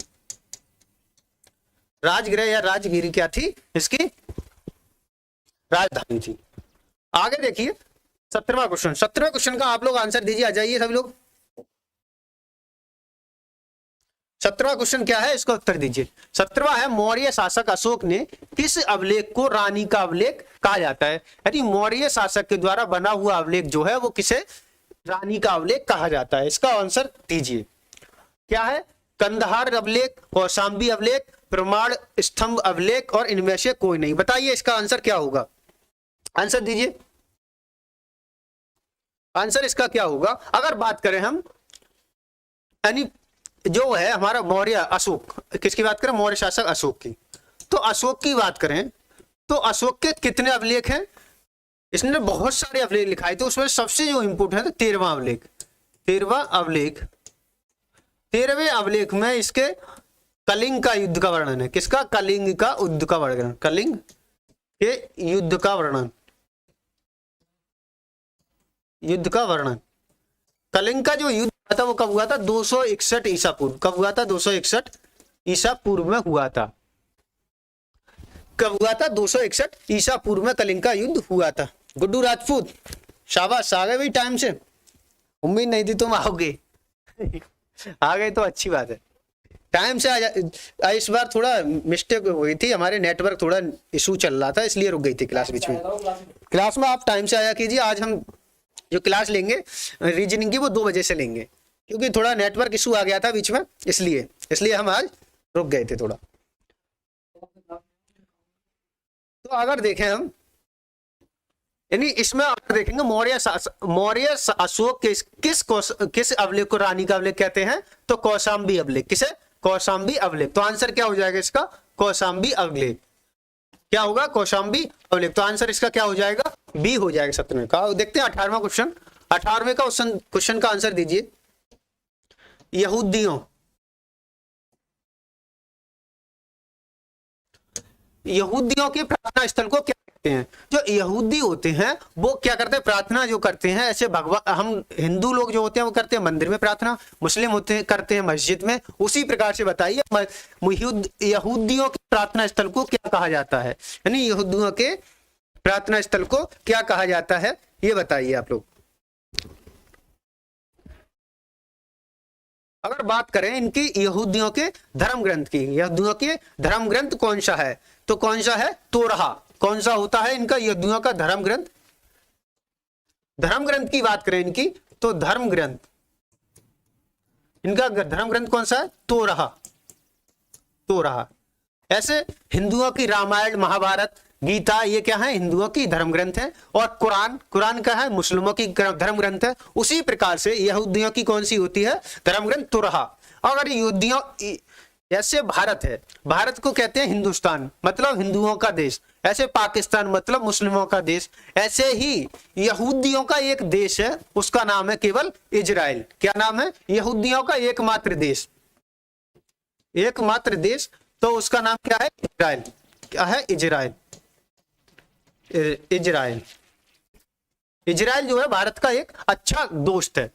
राजगृह या राजगिरी क्या थी? इसकी राजधानी थी। आगे देखिए 17वां क्वेश्चन। 17वें क्वेश्चन का आप लोग आंसर दीजिए, आ जाइए सब लोग। 17वां क्वेश्चन क्या है, इसका उत्तर दीजिए। 17वां है, मौर्य शासक अशोक ने किस अभिलेख को रानी का अभिलेख कहा जाता है? यानी मौर्य शासक के द्वारा बना हुआ अभिलेख जो है वो किसे रानी का अभिलेख कहा जाता है? इसका आंसर दीजिए। क्या है? कंदहार अभिलेख, कौशाम्बी अभिलेख, प्रमाण स्तंभ अभिलेख और इनमें से कोई नहीं। बताइए इसका आंसर क्या होगा? आंसर दीजिए। आंसर इसका क्या होगा? अगर बात करें हम, यानी जो है हमारा मौर्य अशोक, किसकी बात करें? मौर्य शासक अशोक की। तो अशोक की बात करें तो अशोक के कितने अभिलेख हैं? इसने बहुत सारे अभिलेख लिखाए थे, उसमें सबसे जो इंपोर्टेंट है 13वां अभिलेख। 13वां अभिलेख, 13वें अभिलेख में इसके कलिंग का युद्ध का वर्णन है। किसका? कलिंग का युद्ध का वर्णन। कलिंग के युद्ध का वर्णन। युद्ध का वर्णन। कलिंग का जो युद्ध हुआ था वो कब हुआ था? 261 ईसा पूर्व। कब हुआ था? 261 ईसा पूर्व में हुआ था। कब हुआ था? 261 ईसा पूर्व में कलिंग का युद्ध हुआ था। गुड्डू राजपूत, शाबाश, आ गए भाई टाइम से। उम्मीद नहीं थी तुम आओगे। आ गए तो अच्छी बात है। टाइम से इस बार थोड़ा मिस्टेक हुई थी, हमारे नेटवर्क थोड़ा इशू चल रहा था, इसलिए रुक गई थी क्लास बीच में। क्लास में आप टाइम से आया कीजिए। आज हम जो क्लास लेंगे रीजनिंग की वो 2 बजे से लेंगे, क्योंकि थोड़ा नेटवर्क इशू आ गया था बीच में, इसलिए हम आज रुक गए थे थोड़ा। तो अगर देखें हम, यानी इसमें अगर देखेंगे मौर्य अशोक के किस अभिलेख को रानी का अभिलेख कहते हैं? तो कौशाम्बी अभिलेख। किसे? कौशाम्बी अभिलेख। तो आंसर क्या हो जाएगा इसका? कौशाम्बी अभिलेख। क्या होगा? कौशाम्बी अभिलेख। तो आंसर इसका क्या हो जाएगा? बी हो जाएगा 17वें का। देखते हैं 18वां क्वेश्चन। 18वें का क्वेश्चन का आंसर दीजिए। यहूदियों के प्रार्थना स्थल को क्या कहते हैं? जो यहूदी होते हैं वो क्या करते हैं? प्रार्थना जो करते हैं, ऐसे भगवान, हम हिंदू लोग जो होते हैं वो करते हैं मंदिर में प्रार्थना, मुस्लिम होते हैं करते हैं मस्जिद में। उसी प्रकार से बताइए यहूदियों के प्रार्थना स्थल को क्या कहा जाता है? यानी यहूदियों के प्रार्थना स्थल को क्या कहा जाता है, ये बताइए आप लोग। अगर बात करें इनकी यहूदियों के धर्म ग्रंथ की, यहूदियों के धर्म ग्रंथ कौन सा है? तो कौन सा है? तोरहा। कौन सा होता है इनका यहूदियों का धर्म ग्रंथ? धर्म ग्रंथ की बात करें इनकी तो धर्म ग्रंथ, इनका धर्म ग्रंथ कौन सा है? तोरहा। तोरहा। ऐसे हिंदुओं की रामायण, महाभारत, गीता, ये क्या है? हिंदुओं की धर्म ग्रंथ है। और कुरान क्या है? मुस्लिमों की धर्म ग्रंथ है। उसी प्रकार से यहूदियों की कौन सी होती है? धर्म ग्रंथ तोरहा। अगर यहूदियों, ऐसे भारत है, भारत को कहते हैं हिंदुस्तान, मतलब हिंदुओं का देश। ऐसे पाकिस्तान मतलब मुस्लिमों का देश। ऐसे ही यहूदियों का एक देश है, उसका नाम है केवल इजराइल। क्या नाम है? यहूदियों का एकमात्र देश, एकमात्र देश, तो उसका नाम क्या है? इजराइल। क्या है? इजराइल। इजराइल। इजराइल जो है भारत का एक अच्छा दोस्त है।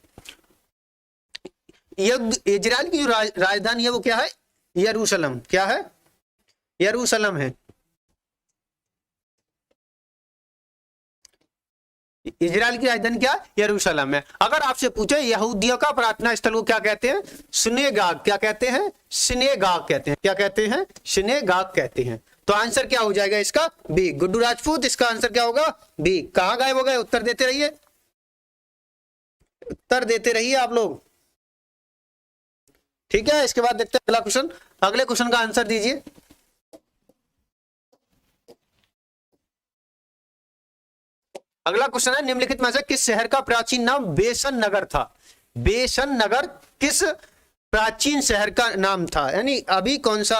इजराइल की जो राजधानी है वो क्या है? यरूशलेम। क्या है? यरूशलेम है। इजराइल की राजधानी क्या? यरूशलेम है। अगर आपसे पूछे यहूदियों का प्रार्थना स्थल को क्या कहते हैं? सिनेगाग। क्या कहते हैं? सिनेगाग कहते हैं। क्या कहते हैं? सिनेगाग कहते हैं। तो आंसर क्या हो जाएगा इसका? बी। गुड्डू राजपूत, इसका आंसर क्या होगा? बी। कहां गायब हो गए? उत्तर देते रहिए, उत्तर देते रहिए आप लोग। ठीक है, इसके बाद देखते हैं अगला क्वेश्चन। अगले क्वेश्चन का आंसर दीजिए। अगला क्वेश्चन है निम्नलिखित में से किस शहर का प्राचीन नाम बेसन नगर था? बेसन नगर किस प्राचीन शहर का नाम था? यानी अभी कौन सा,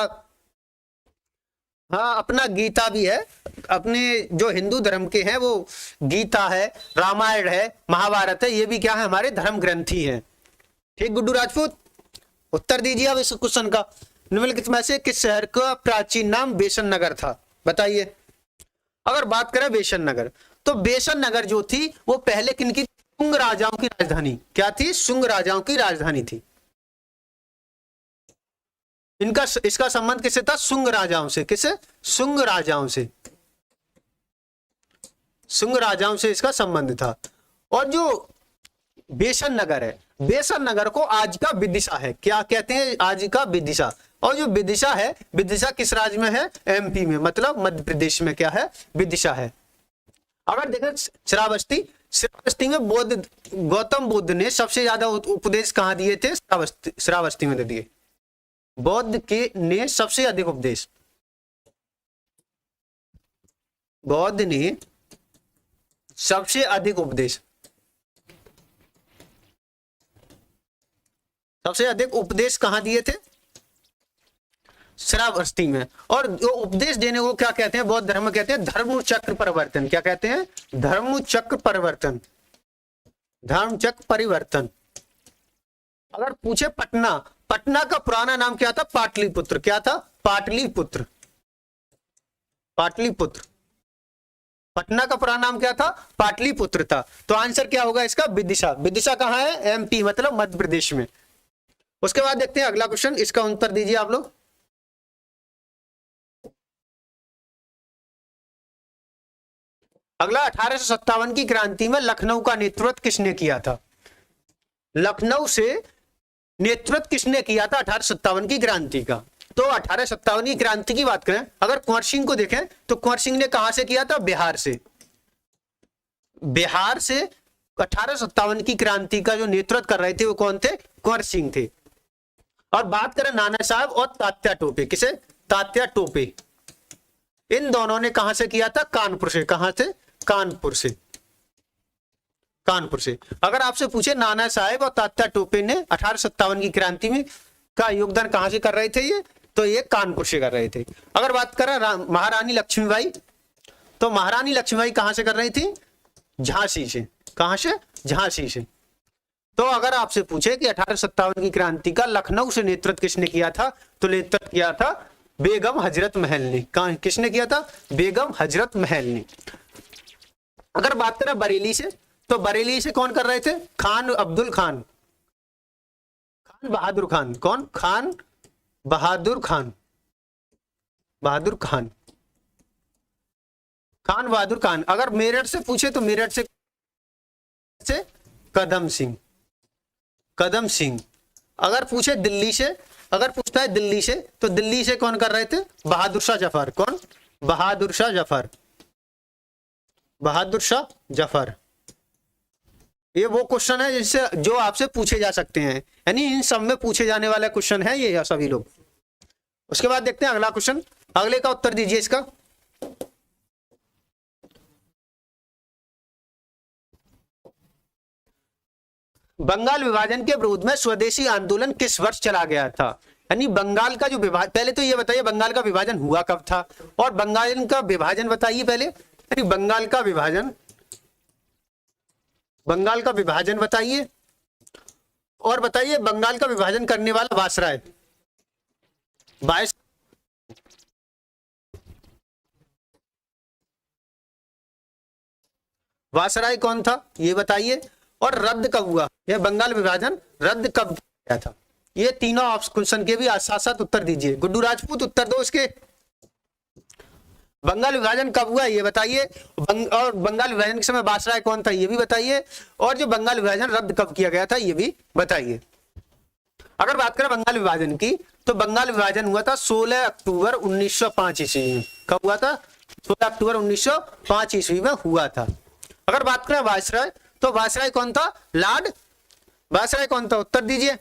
हाँ अपना गीता भी है, अपने जो हिंदू धर्म के हैं वो गीता है, रामायण है, महाभारत है, ये भी क्या है हमारे धर्म ग्रंथ ही है। ठीक गुड्डू राजपूत, उत्तर दीजिए अब इस क्वेश्चन का। निम्नलिखित में से किस शहर का प्राचीन नाम बेसन नगर था? बताइए। अगर बात करें बेसन नगर, तो बेसन नगर जो थी वो पहले किनकी? शुंग राजाओं की राजधानी। क्या थी? शुंग राजाओं की राजधानी थी। इनका इसका संबंध किससे था? शुंग राजाओं से। किससे? शुंग राजाओं से। शुंग राजाओं से इसका संबंध था। और जो बेसन नगर है, बेसन नगर को आज का विदिशा है। क्या कहते हैं? आज का विदिशा। और जो विदिशा है, विदिशा किस राज्य में है? एमपी में, मतलब मध्य प्रदेश में क्या है? विदिशा है। अगर देखें श्रावस्ती, श्रावस्ती में बुद्ध, गौतम बुद्ध ने सबसे ज्यादा उपदेश कहां दिए थे? श्रावस्ती में दिए। बौद्ध के ने सबसे अधिक उपदेश, बौद्ध ने सबसे अधिक उपदेश, सबसे अधिक उपदेश कहां दिए थे? श्रावस्ती में। और जो उपदेश देने को क्या कहते हैं? बौद्ध धर्म में कहते हैं धर्म चक्र परिवर्तन। क्या कहते हैं? धर्म चक्र परिवर्तन। धर्म चक्र परिवर्तन। अगर पूछे पटना, पटना का पुराना नाम क्या था? पाटलिपुत्र। क्या था? पाटलिपुत्र। पाटलिपुत्र। पटना का पुराना नाम क्या था? पाटलिपुत्र था। तो आंसर क्या होगा इसका? विदिशा। विदिशा कहां है? एमपी, मतलब मध्य प्रदेश में। उसके बाद देखते हैं अगला क्वेश्चन, इसका उत्तर दीजिए आप लोग। अगला 1857 की क्रांति में लखनऊ का नेतृत्व किसने किया था? लखनऊ से नेतृत्व किसने किया था 1857 की क्रांति का? तो 1857 की क्रांति की बात करें, अगर कुंवर सिंह को देखें तो कुंवर सिंह ने कहां से किया था? बिहार से। बिहार से 1857 की क्रांति का जो नेतृत्व कर रहे थे वो कौन थे? कुंवर सिंह थे। और बात करें नाना साहब और तात्या टोपे, किसे? तात्या टोपे, इन दोनों ने कहां से किया था? कानपुर से। कहां से? कानपुर से। कानपुर से। अगर आपसे पूछे नाना साहेब और तात्या टोपे ने 1857 की क्रांति में का योगदान कहां से कर रहे थे ये? तो ये कानपुर से कर रहे थे। अगर बात करें महारानी लक्ष्मीबाई, तो महारानी लक्ष्मीबाई कहां से कर रही थी? झांसी से। कहां से? झांसी से। तो अगर आपसे पूछे कि 1857 की क्रांति का लखनऊ से नेतृत्व किसने किया था? तो नेतृत्व किया था बेगम हजरत महल ने। किसने किया था? बेगम हजरत महल ने। अगर बात करें बरेली से, तो बरेली से कौन कर रहे थे? खान अब्दुल खान, खान बहादुर खान। कौन? खान बहादुर खान। बहादुर खान, खान बहादुर खान। अगर मेरठ से पूछे तो मेरठ से कदम सिंह, कदम सिंह। अगर पूछे दिल्ली से, अगर पूछता है दिल्ली से, तो दिल्ली से कौन कर रहे थे? बहादुर शाह जफर। कौन? बहादुर शाह जफर। बहादुर शाह जफर। ये वो क्वेश्चन है जिससे जो आपसे पूछे जा सकते हैं, यानी इन सब में पूछे जाने वाला क्वेश्चन है ये सभी लोग। उसके बाद देखते हैं अगला क्वेश्चन, अगले का उत्तर दीजिए इसका। बंगाल विभाजन के विरोध में स्वदेशी आंदोलन किस वर्ष चला गया था? यानी बंगाल का जो विभाजन, पहले तो ये बताइए बंगाल का विभाजन हुआ कब था, और बंगाल का विभाजन बताइए पहले। यानी बंगाल का विभाजन, बंगाल का विभाजन बताइए, और बताइए बंगाल का विभाजन करने वाला वायसराय, वायसराय कौन था ये बताइए, और रद्द कब हुआ? यह बंगाल विभाजन रद्द कब किया था? ये तीनों क्वेश्चन के भी साथ साथ उत्तर दीजिए। गुड्डू राजपूत उत्तर दो इसके। बंगाल विभाजन कब हुआ ये बताइए, और बंगाल विभाजन के समय वायसराय कौन था ये भी बताइए, और जो बंगाल विभाजन रद्द कब किया गया था ये भी बताइए। अगर बात करें बंगाल विभाजन की, तो बंगाल विभाजन हुआ था 16 अक्टूबर 1905 ईस्वी में। कब हुआ था? 16 अक्टूबर 1905 ईस्वी में हुआ था। अगर बात करें वायसराय, तो वायसराय कौन था? लॉर्ड वायसराय कौन था? उत्तर दीजिए।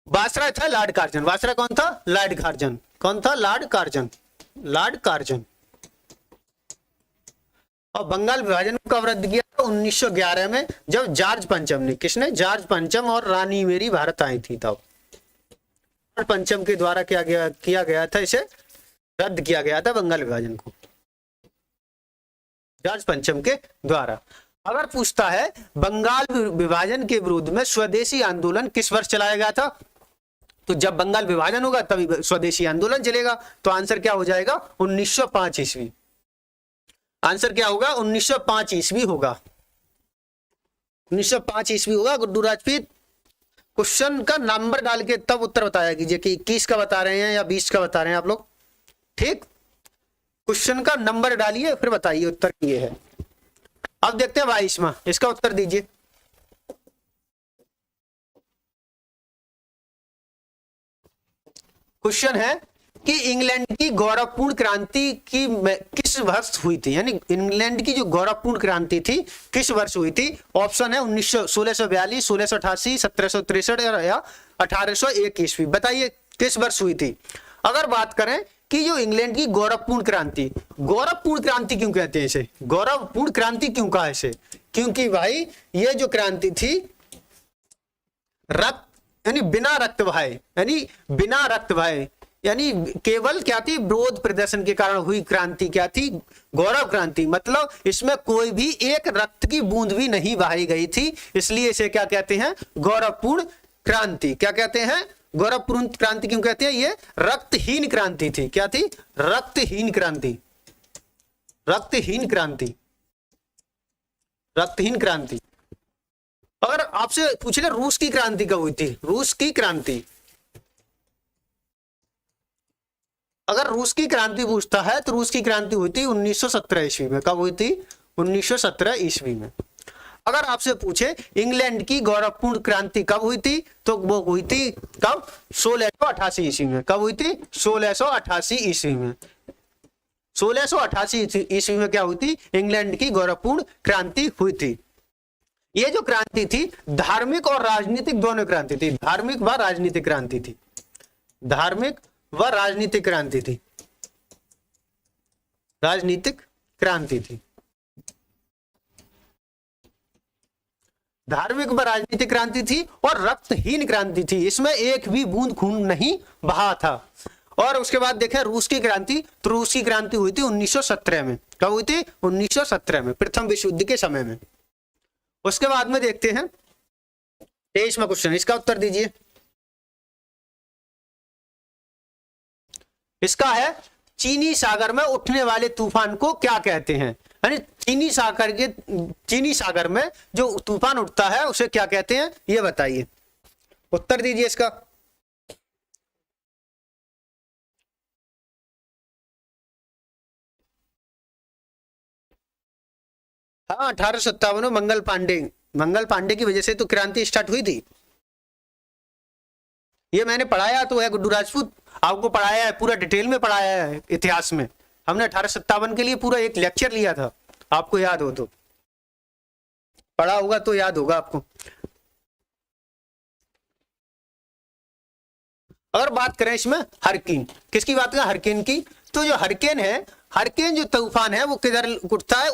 वायसराय था लॉर्ड कार्जन। वायसराय कौन था? Lord Curzon. कौन था? Lord Curzon. Lord Curzon. और बंगाल विभाजन को कब रद्द किया था? 1911 में, जब जॉर्ज पंचम ने, किसने? जॉर्ज पंचम और रानी मेरी भारत आई थी तब। जॉर्ज पंचम के द्वारा किया गया था, इसे रद्द किया गया था बंगाल विभाजन को, जॉर्ज पंचम के द्वारा। अगर पूछता है बंगाल विभाजन के विरोध में स्वदेशी आंदोलन किस वर्ष चलाया गया था, तो जब बंगाल विभाजन होगा तभी स्वदेशी आंदोलन चलेगा। तो आंसर क्या हो जाएगा? 1905 ईस्वी। आंसर क्या होगा? 1905 ईस्वी होगा। 1905 ईस्वी होगा। गुड्डू राजपूत, क्वेश्चन का नंबर डाल के तब उत्तर बताया कीजिए कि 21 का बता रहे हैं या 20 का बता रहे हैं आप लोग। ठीक, क्वेश्चन का नंबर डालिए फिर बताइए उत्तर ये है। अब देखते हैं 22वां, इसका उत्तर दीजिए। क्वेश्चन है कि इंग्लैंड की गौरवपूर्ण क्रांति की किस वर्ष हुई थी, यानी इंग्लैंड की जो गौरवपूर्ण क्रांति थी किस वर्ष हुई थी? ऑप्शन है 1642, 1688, 1763 या 1801 ईस्वी। बताइए किस वर्ष हुई थी। अगर बात करें कि जो इंग्लैंड की गौरवपूर्ण क्रांति क्यों कहते हैं इसे? गौरवपूर्ण क्रांति क्यों कहा इसे? क्योंकि भाई ये जो क्रांति थी रक्त, यानी बिना रक्त बहाए, यानी केवल क्या थी? विरोध प्रदर्शन के कारण हुई क्रांति क्या थी? गौरव क्रांति। मतलब इसमें कोई भी एक रक्त की बूंद भी नहीं बहाई गई थी, इसलिए इसे क्या कहते हैं? गौरवपूर्ण क्रांति। क्या कहते हैं? गौरवपूर्ण क्रांति क्यों कहते हैं? ये रक्तहीन क्रांति थी। क्या थी? रक्तहीन क्रांति। अगर आपसे पूछ ले रूस की क्रांति कब हुई थी? रूस की क्रांति, अगर रूस की क्रांति पूछता है तो रूस की क्रांति हुई थी 1917 ईस्वी में। कब हुई थी? 1917 ईस्वी में। अगर आपसे पूछे इंग्लैंड की गौरवपूर्ण क्रांति कब हुई थी, तो वो हुई थी कब? 1688 ईस्वी में। कब हुई थी? 1688 ईस्वी में। 1688 ईस्वी में क्या हुई थी? इंग्लैंड की गौरवपूर्ण क्रांति हुई थी। ये जो क्रांति थी धार्मिक और राजनीतिक दोनों क्रांति थी। धार्मिक व राजनीतिक क्रांति थी। धार्मिक व राजनीतिक क्रांति थी। राजनीतिक क्रांति थी। धार्मिक व राजनीतिक क्रांति थी और रक्तहीन क्रांति थी। इसमें एक भी बूंद खून नहीं बहा था। और उसके बाद देखें रूस की क्रांति, तो रूस की क्रांति हुई थी 1917 में। कब हुई थी? 1917 में, प्रथम विश्व युद्ध के समय में। उसके बाद में देखते हैं 23वां क्वेश्चन, इसका उत्तर दीजिए। इसका है चीनी सागर में उठने वाले तूफान को क्या कहते हैं? यानी चीनी सागर में जो तूफान उठता है उसे क्या कहते हैं, ये बताइए। उत्तर दीजिए इसका। हाँ, 1857 में मंगल पांडे की वजह से तो क्रांति स्टार्ट हुई थी। ये मैंने पढ़ाया तो है, गुड्डू राजपूत आपको पढ़ाया है, पूरा डिटेल में पढ़ाया है इतिहास में। हमने 1857 के लिए पूरा एक लेक्चर लिया था, आपको याद हो तो, पढ़ा होगा तो याद होगा आपको। अगर बात करें इसमें हरिकेन, किसकी बात करें? हरिकेन की। तो जो हरिकेन है, हरिकेन जो तूफान है वो किधर उठता है?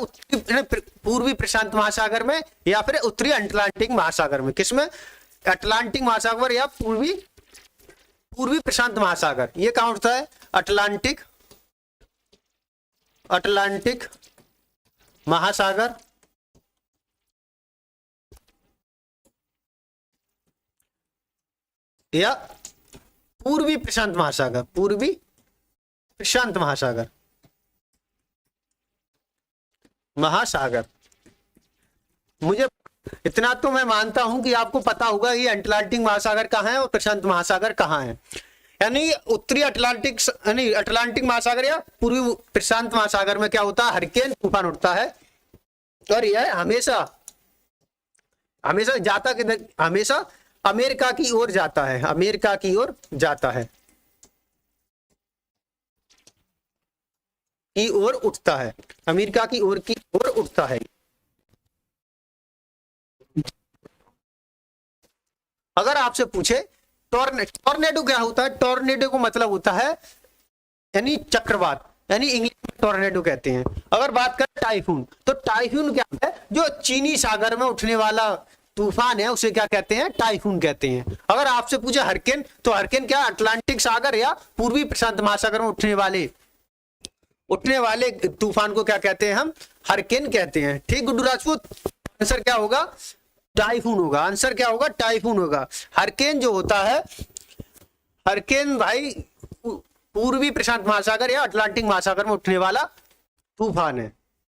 पूर्वी प्रशांत महासागर में या फिर उत्तरी अटलांटिक महासागर में। किसमें? अटलांटिक महासागर या पूर्वी प्रशांत महासागर। ये कहां उठता है? अटलांटिक महासागर या पूर्वी प्रशांत महासागर। मुझे इतना तो मैं मानता हूं कि आपको पता होगा ये अटलांटिक महासागर कहाँ है और प्रशांत महासागर कहाँ है। यानी उत्तरी अटलांटिक महासागर या पूर्वी प्रशांत महासागर में क्या होता है? हरिकेन तूफान उठता है। और यह हमेशा जाता किधर? हमेशा अमेरिका की ओर जाता है। अमेरिका की ओर जाता है, की ओर उठता है। अमेरिका की ओर उठता है। अगर आपसे पूछे टॉर्नेडो क्या होता है? टॉर्नेडो को मतलब होता है यानी चक्रवात। यानी इंग्लिश में टोर्नेडो कहते हैं। अगर बात करें टाइफून, तो टाइफून क्या है, जो चीनी सागर में उठने वाला तूफान है उसे क्या कहते हैं, टाइफून कहते हैं। अगर आपसे पूछे हरिकेन, तो हरिकेन क्या अटलांटिक सागर या पूर्वी प्रशांत महासागर में उठने वाले तूफान को क्या कहते हैं, हम हरिकेन कहते हैं। ठीक गुड्डू राजपूत, आंसर क्या होगा, टाइफून होगा। आंसर क्या होगा, टाइफून होगा। हरिकेन जो होता है, हरिकेन भाई पूर्वी प्रशांत महासागर या अटलांटिक महासागर में उठने वाला तूफान है।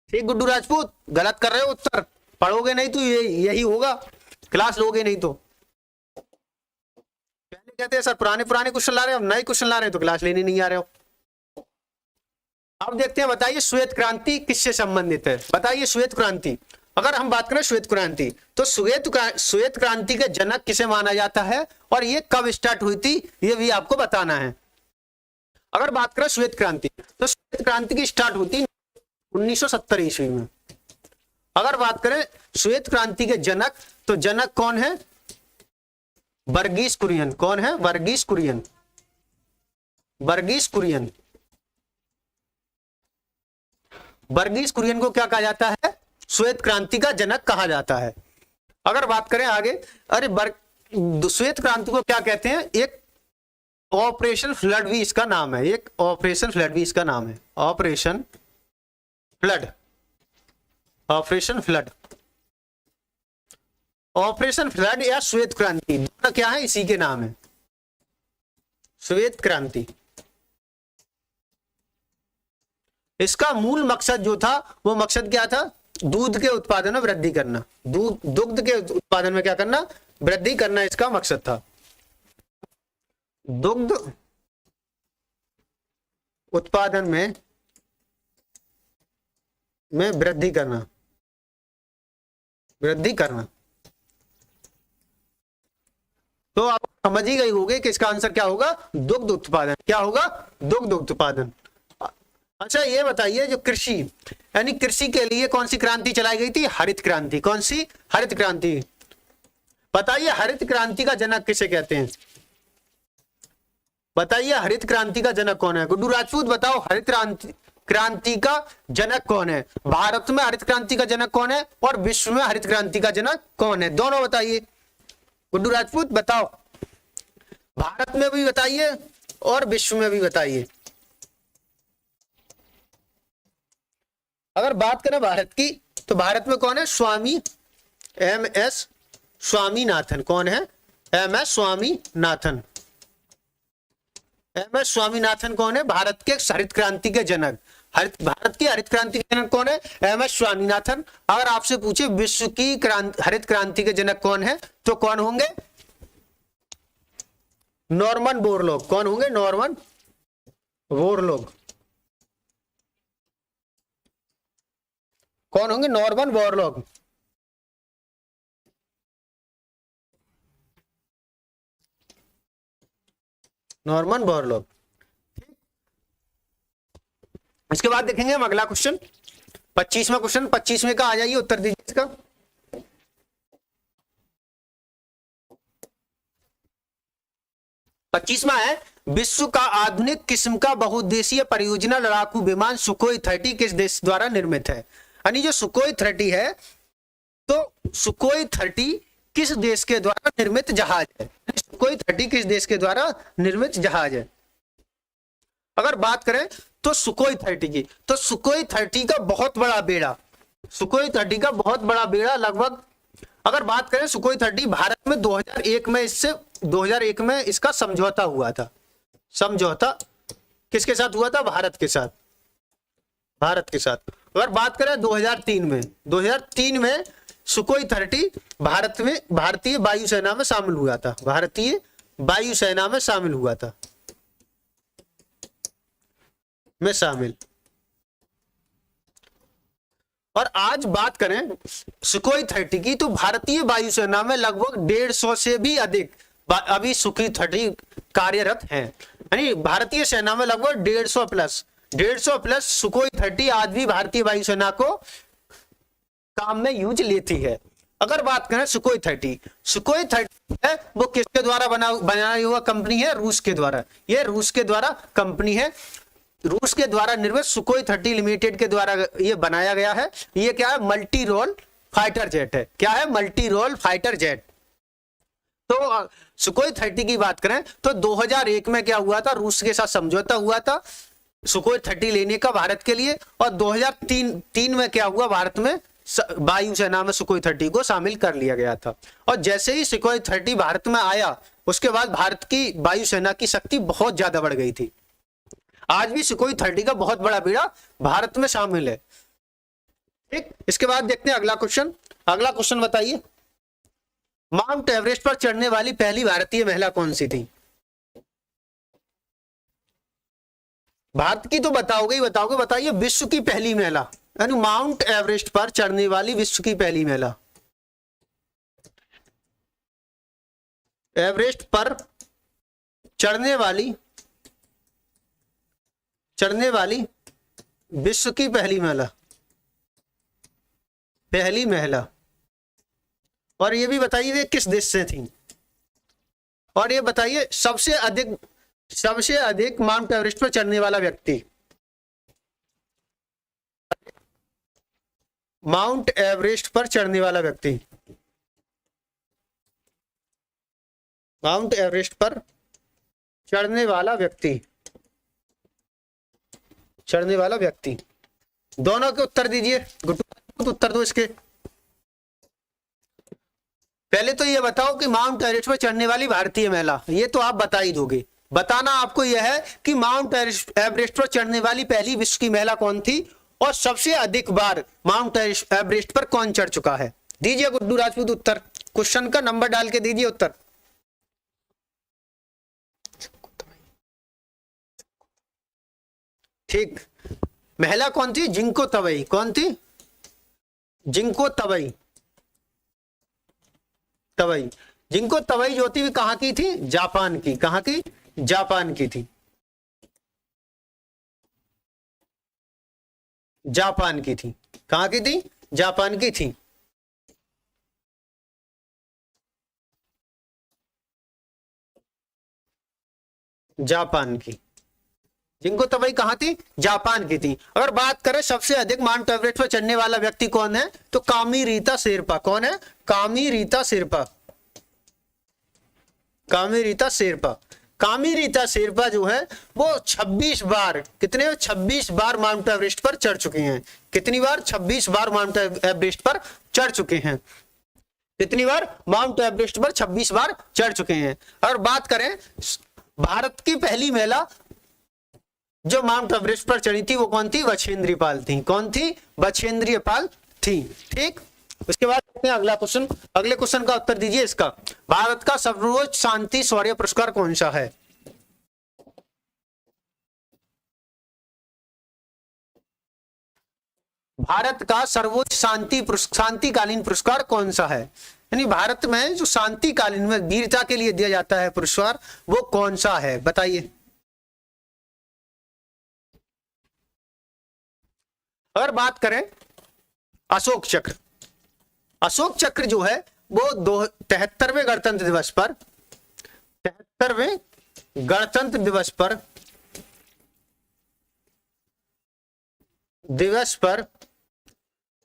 ठीक गुड्डू राजपूत, गलत कर रहे हो उत्तर, पढ़ोगे नहीं तो यही होगा, क्लास लोगे नहीं तो। पहले कहते हैं सर पुराने क्वेश्चन ला रहे हो, अब नए क्वेश्चन ला रहे हो तो क्लास लेने नहीं आ रहे हो। अब देखते हैं, बताइए श्वेत क्रांति किससे संबंधित है। बताइए श्वेत क्रांति, अगर हम बात करें श्वेत क्रांति, तो श्वेत क्रांति के जनक किसे माना जाता है और ये कब स्टार्ट हुई थी, ये भी आपको बताना है। अगर बात करें श्वेत क्रांति, तो श्वेत क्रांति की स्टार्ट होती 1970 ईस्वी में। अगर बात करें श्वेत क्रांति के जनक, तो जनक कौन है, वर्गीस कुरियन। कौन है, वर्गीस कुरियन। वर्गीस कुरियन, वर्गीस कुरियन को क्या कहा जाता है, श्वेत क्रांति का जनक कहा जाता है। अगर बात करें आगे, अरे श्वेत क्रांति को क्या कहते हैं, एक ऑपरेशन फ्लड भी इसका नाम है, एक ऑपरेशन फ्लड भी इसका नाम है, operation flood. Operation flood, operation flood या श्वेत क्रांति, दोनों क्या है, इसी के नाम है, श्वेत क्रांति। इसका मूल मकसद जो था, वो मकसद क्या था, दूध के उत्पादन में वृद्धि करना, दुग्ध के उत्पादन में क्या करना, वृद्धि करना, इसका मकसद था। दुग्ध उत्पादन में वृद्धि करना, तो आप समझ ही गए होंगे कि इसका आंसर क्या होगा, दुग्ध उत्पादन। क्या होगा, दुग्ध उत्पादन। अच्छा ये बताइए, जो कृषि यानी कृषि के लिए कौन सी क्रांति चलाई गई थी, हरित क्रांति। कौन सी, हरित क्रांति। बताइए हरित क्रांति का जनक किसे कहते हैं, बताइए हरित क्रांति का जनक कौन है। गुड्डू राजपूत बताओ, हरित क्रांति का जनक कौन है, भारत में हरित क्रांति का जनक कौन है और विश्व में हरित क्रांति का जनक कौन है, दोनों बताइए। गुड्डू राजपूत बताओ, भारत में भी बताइए और विश्व में भी बताइए। अगर बात करें भारत की, तो भारत में कौन है, स्वामी MS स्वामीनाथन। कौन है, MS स्वामीनाथन। MS स्वामीनाथन कौन है, भारत के हरित क्रांति के जनक। भारत की हरित क्रांति के जनक कौन है, MS स्वामीनाथन। अगर आपसे पूछे विश्व की हरित क्रांति के जनक कौन है, तो कौन होंगे, नॉर्मन बोरलॉग। कौन होंगे, नॉर्मन बोरलॉग। कौन होंगे, नॉर्मन बोरलॉग। Norman Borlaug. इसके बाद देखेंगे हम अगला क्वेश्चन, 25वां क्वेश्चन। 25वें का आ जाइए, उत्तर दीजिए इसका। 25वां है, विश्व का आधुनिक किस्म का बहुउद्देशीय परियोजना लड़ाकू विमान सुखोई 30 किस देश द्वारा निर्मित है। यानी जो सुखोई 30 है, तो सुखोई 30 किस देश के द्वारा निर्मित जहाज है, सुखोई 30 किस देश के द्वारा निर्मित जहाज है। अगर बात करें तो सुखोई 30 की, तो सुखोई 30 का बहुत बड़ा बेड़ा, सुखोई 30 का बहुत बड़ा बेड़ा लगभग, अगर बात करें सुखोई 30 भारत में 2001 में इसका समझौता हुआ था। समझौता किसके साथ हुआ था, भारत के साथ, भारत के साथ। अगर बात करें 2003 में सुखोई 30 भारत में भारतीय वायुसेना में शामिल हुआ था, भारतीय वायुसेना में शामिल हुआ था, में शामिल। और आज बात करें सुखोई 30 की, तो भारतीय वायुसेना में लगभग 150 से भी अधिक अभी सुखोई 30 कार्यरत हैं। यानी भारतीय सेना में लगभग 150 प्लस सुखोई 30 आज भी भारतीय वायुसेना को काम में यूज लेती है। अगर बात करें सुखोई 30 है, वो किसके द्वारा बनाई हुआ कंपनी है, रूस के द्वारा। ये रूस के द्वारा कंपनी है। रूस के द्वारा निर्मित सुकोई 30 लिमिटेड के द्वारा ये बनाया गया है। ये क्या है? मल्टी रोल फाइटर जेट है। क्या है? Multi role fighter jet. तो सुकोई 30 की बात करें तो 2001 में क्या हुआ था? रूस के साथ समझौता हुआ था सुकोई 30 लेने का भारत के लिए, और 2003 में क्या हुआ? भारत में वायुसेना में सुकोई 30 को शामिल कर लिया गया था। और जैसे ही सुकोई 30 भारत में आया, उसके बाद भारत की वायुसेना की शक्ति बहुत ज्यादा बढ़ गई थी। आज भी सुकोई 30 का बहुत बड़ा बेड़ा भारत में शामिल है। ठीक, इसके बाद देखते हैं अगला क्वेश्चन। अगला क्वेश्चन बताइए, माउंट एवरेस्ट पर चढ़ने वाली पहली भारतीय महिला कौन सी थी? भारत की तो बताओगे ही बताओगे, बताइए विश्व की पहली महिला, यानी माउंट एवरेस्ट पर चढ़ने वाली विश्व की पहली महिला। एवरेस्ट पर चढ़ने वाली विश्व की पहली महिला। और ये भी बताइए वे किस देश से थी। और ये बताइए सबसे अधिक माउंट एवरेस्ट पर चढ़ने वाला व्यक्ति। माउंट एवरेस्ट पर चढ़ने वाला व्यक्ति, माउंट एवरेस्ट पर चढ़ने वाला व्यक्ति, दोनों के उत्तर दीजिए। गुड्डू उत्तर दो इसके। पहले तो ये बताओ कि माउंट एवरेस्ट पर चढ़ने वाली भारतीय महिला, ये तो आप बता ही दोगे। बताना आपको यह है कि माउंट एवरेस्ट पर चढ़ने वाली पहली विश्व की महिला कौन थी, और सबसे अधिक बार माउंट एवरेस्ट पर कौन चढ़ चुका है। दीजिए गुड्डू राजपूत उत्तर, क्वेश्चन का नंबर डाल के दीजिए उत्तर। ठीक, महिला कौन थी? जिंको तबई। कौन थी? जिंको तबई। जिंको तबई जो थी कहां की थी? जापान की। कहां की? जापान की थी। जापान की थी। कहां की थी? जापान की थी। जापान की। जिनको तबई कहां थी? जापान की थी। अगर बात करें सबसे अधिक माउंट एवरेस्ट पर चढ़ने वाला व्यक्ति कौन है, तो कामी रीता शेरपा। कौन है? कामी रीता शेरपा। कामी रीता शेरपा। कामी रीता शेरपा जो है वो 26 बार, कितने? 26 बार माउंट एवरेस्ट पर चढ़ चुके हैं। कितनी बार? 26 बार माउंट एवरेस्ट पर चढ़ चुके हैं। कितनी बार? माउंट एवरेस्ट पर 26 बार चढ़ चुके हैं। और बात करें भारत की पहली महिला जो माउंट एवरेस्ट पर चढ़ी थी वो कौन थी? बछेंद्री पाल थी। कौन थी? बछेंद्री पाल थी। ठीक, उसके बाद देखते हैं अगला क्वेश्चन। अगले क्वेश्चन का उत्तर दीजिए इसका। भारत का सर्वोच्च शांति शौर्य पुरस्कार कौन सा है? भारत का सर्वोच्च शांतिकालीन पुरस्कार कौन सा है? यानी भारत में जो शांतिकालीन में वीरता के लिए दिया जाता है पुरस्कार, वो कौन सा है? बताइए। अगर बात करें अशोक चक्र, अशोक चक्र जो है वो 73वें गणतंत्र दिवस पर, 73वें गणतंत्र दिवस पर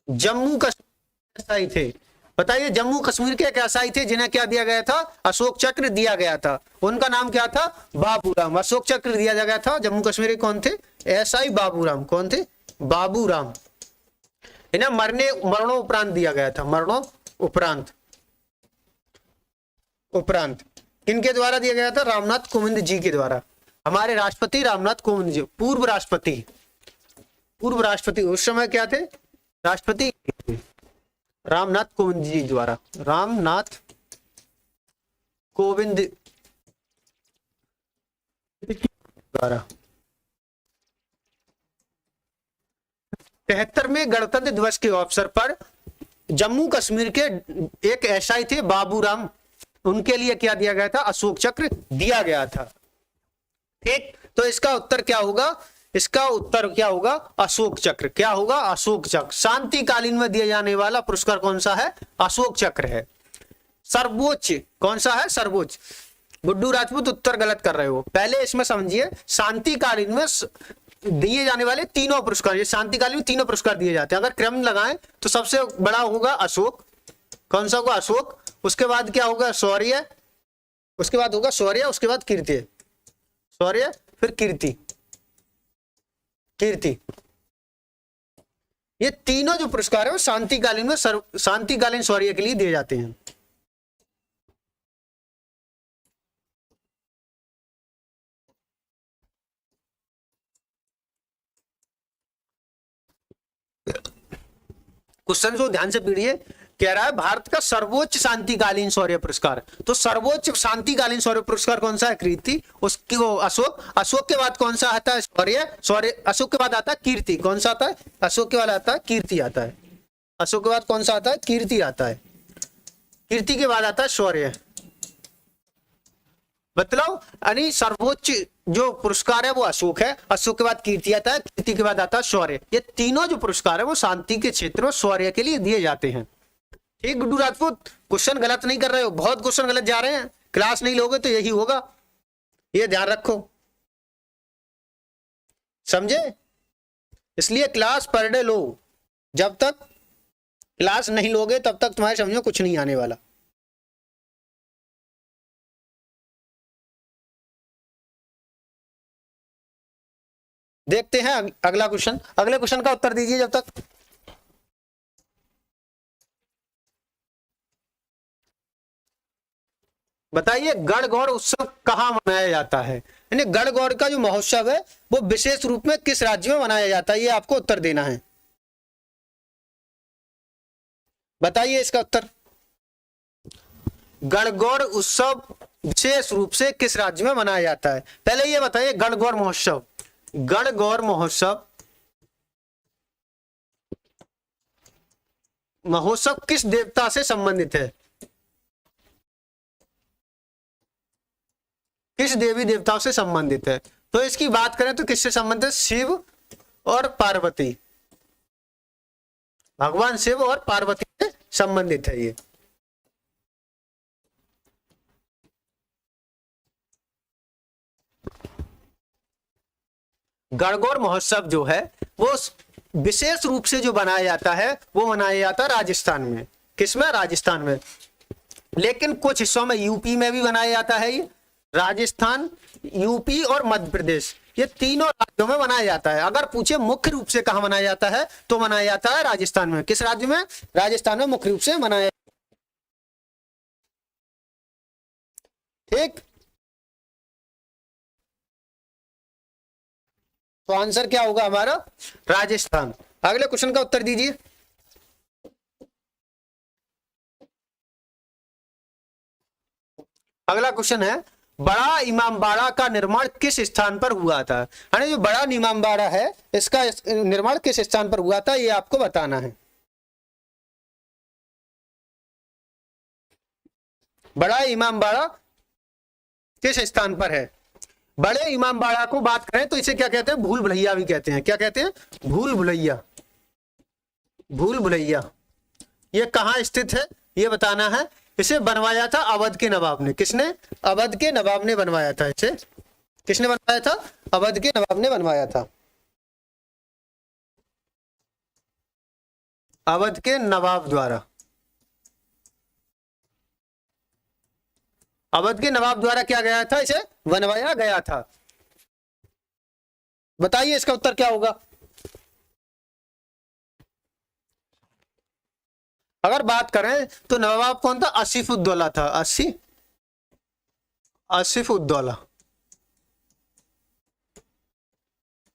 जम्मू कश्मीर थे। बताइए जम्मू कश्मीर के क्या एसआई थे जिन्हें क्या दिया गया था? अशोक चक्र दिया गया था। उनका नाम क्या था? बाबूराम। अशोक चक्र दिया गया था जम्मू कश्मीर के कौन थे? एसआई बाबूराम। कौन थे? बाबूराम। इन्हें मरणोपरांत दिया गया था। उपरांत किनके द्वारा दिया गया था? रामनाथ कोविंद जी के द्वारा। हमारे राष्ट्रपति रामनाथ कोविंद जी, पूर्व राष्ट्रपति उस समय क्या थे? राष्ट्रपति रामनाथ कोविंद जी द्वारा। रामनाथ कोविंद द्वारा 73वें गणतंत्र दिवस के अवसर पर जम्मू कश्मीर के एक एसआई थे बाबूराम, उनके लिए क्या दिया गया था? अशोक चक्र दिया गया था। ठीक, तो इसका उत्तर क्या होगा? इसका उत्तर क्या होगा? अशोक चक्र। क्या होगा? अशोक चक्र। शांतिकालीन में दिया जाने वाला पुरस्कार कौन सा है? अशोक चक्र है। सर्वोच्च कौन सा है? सर्वोच्च। गुड्डू राजपूत उत्तर गलत कर रहे हो। पहले इसमें समझिए शांतिकालीन में दिए जाने वाले तीनों पुरस्कार, ये शांतिकालीन में तीनों पुरस्कार दिए जाते हैं। अगर क्रम लगाएं तो सबसे बड़ा होगा अशोक, कौन सा होगा, अशोक। उसके बाद क्या होगा, शौर्य, उसके बाद होगा शौर्य, उसके बाद कीर्ति, शौर्य फिर कीर्ति, कीर्ति। ये तीनों जो पुरस्कार है वो शांतिकालीन में शांतिकालीन शौर्य के लिए दिए जाते हैं। क्वेश्चन को ध्यान से पढ़िए, कह रहा है भारत का सर्वोच्च शांतिकालीन शौर्य पुरस्कार, तो सर्वोच्च शांतिकालीन शौर्य पुरस्कार कौन सा है, कीर्ति। उसकी वो अशोक, अशोक के बाद कौन सा आता है, शौर्य, शौर्य अशोक के बाद आता है कीर्ति, कौन सा आता है, अशोक के बाद आता है कीर्ति आता है, अशोक के बाद कौन सा आता है, कीर्ति आता है, कीर्ति के बाद आता है शौर्य। मतलब यानी सर्वोच्च जो पुरस्कार है वो अशोक है, अशोक के बाद कीर्ति आता है, कीर्ति के बाद आता है शौर्य। ये तीनों जो पुरस्कार है वो शांति के क्षेत्र में शौर्य के लिए दिए जाते हैं। ठीक गुड्डू राजपूत, क्वेश्चन गलत नहीं कर रहे हो, बहुत क्वेश्चन गलत जा रहे हैं, क्लास नहीं लोगे तो यही होगा, ये ध्यान रखो, समझे। इसलिए क्लास पर डे लो, जब तक क्लास नहीं लोगे तब तक तुम्हारे समझ में कुछ नहीं आने वाला। देखते हैं अगला क्वेश्चन, अगले क्वेश्चन का उत्तर दीजिए जब तक। बताइए गणगौर उत्सव कहाँ मनाया जाता है, यानी गणगौर का जो महोत्सव है वो विशेष रूप में किस राज्य में मनाया जाता है, ये आपको उत्तर देना है। बताइए इसका उत्तर। गणगौर उत्सव विशेष रूप से किस राज्य में मनाया जाता है, पहले ये बताइए गणगौर महोत्सव, गणगौर महोत्सव, महोत्सव किस देवता से संबंधित है, किस देवी देवताओं से संबंधित है। तो इसकी बात करें तो किससे संबंधित है, शिव और पार्वती, भगवान शिव और पार्वती से संबंधित है ये। गणगौर महोत्सव जो है वो विशेष रूप से जो बनाया जाता है वो मनाया जाता है राजस्थान में, किसमें, राजस्थान में। लेकिन कुछ हिस्सों में यूपी में भी मनाया जाता है ये, राजस्थान, यूपी और मध्य प्रदेश, ये तीनों राज्यों में मनाया जाता है। अगर पूछे मुख्य रूप से कहां मनाया जाता है तो मनाया जाता है राजस्थान में। किस राज्य में, राजस्थान में मुख्य रूप से मनाया। ठीक, तो आंसर क्या होगा हमारा, राजस्थान। अगले क्वेश्चन का उत्तर दीजिए। अगला क्वेश्चन है बड़ा इमामबाड़ा का निर्माण किस स्थान पर हुआ था, यानी जो बड़ा इमामबाड़ा है इसका निर्माण किस स्थान पर हुआ था ये आपको बताना है। बड़ा इमामबाड़ा किस स्थान पर है। बड़े इमामबाड़ा को बात करें तो इसे क्या कहते हैं, भूल भुलैया भी कहते हैं। क्या कहते हैं, भूल भुलैया, भूल भुलैया। ये कहाँ स्थित है ये बताना है। इसे बनवाया था अवध के नवाब ने, किसने, अवध के नवाब ने बनवाया था इसे। किसने बनवाया था, अवध के नवाब ने बनवाया था, अवध के नवाब द्वारा, अवध के नवाब द्वारा क्या गया था, इसे बनवाया गया था। बताइए इसका उत्तर क्या होगा। अगर बात करें तो नवाब कौन था, आसिफउद्दौला था, आसिफउद्दौला,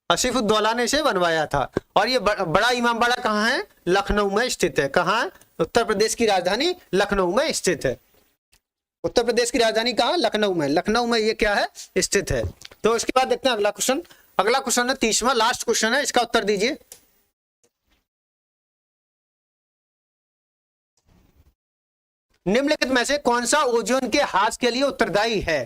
आसिफउद्दौला ने इसे बनवाया था। और ये बड़ा इमामबाड़ा कहाँ है, लखनऊ में स्थित है। कहाँ है, उत्तर प्रदेश की राजधानी लखनऊ में स्थित है। उत्तर प्रदेश की राजधानी कहाँ, लखनऊ में, लखनऊ में ये क्या है, स्थित है। तो इसके बाद देखते हैं अगला क्वेश्चन। अगला क्वेश्चन है 30वां, लास्ट क्वेश्चन है, इसका उत्तर दीजिए। निम्नलिखित में से कौन सा ओजोन के ह्रास के लिए उत्तरदायी है,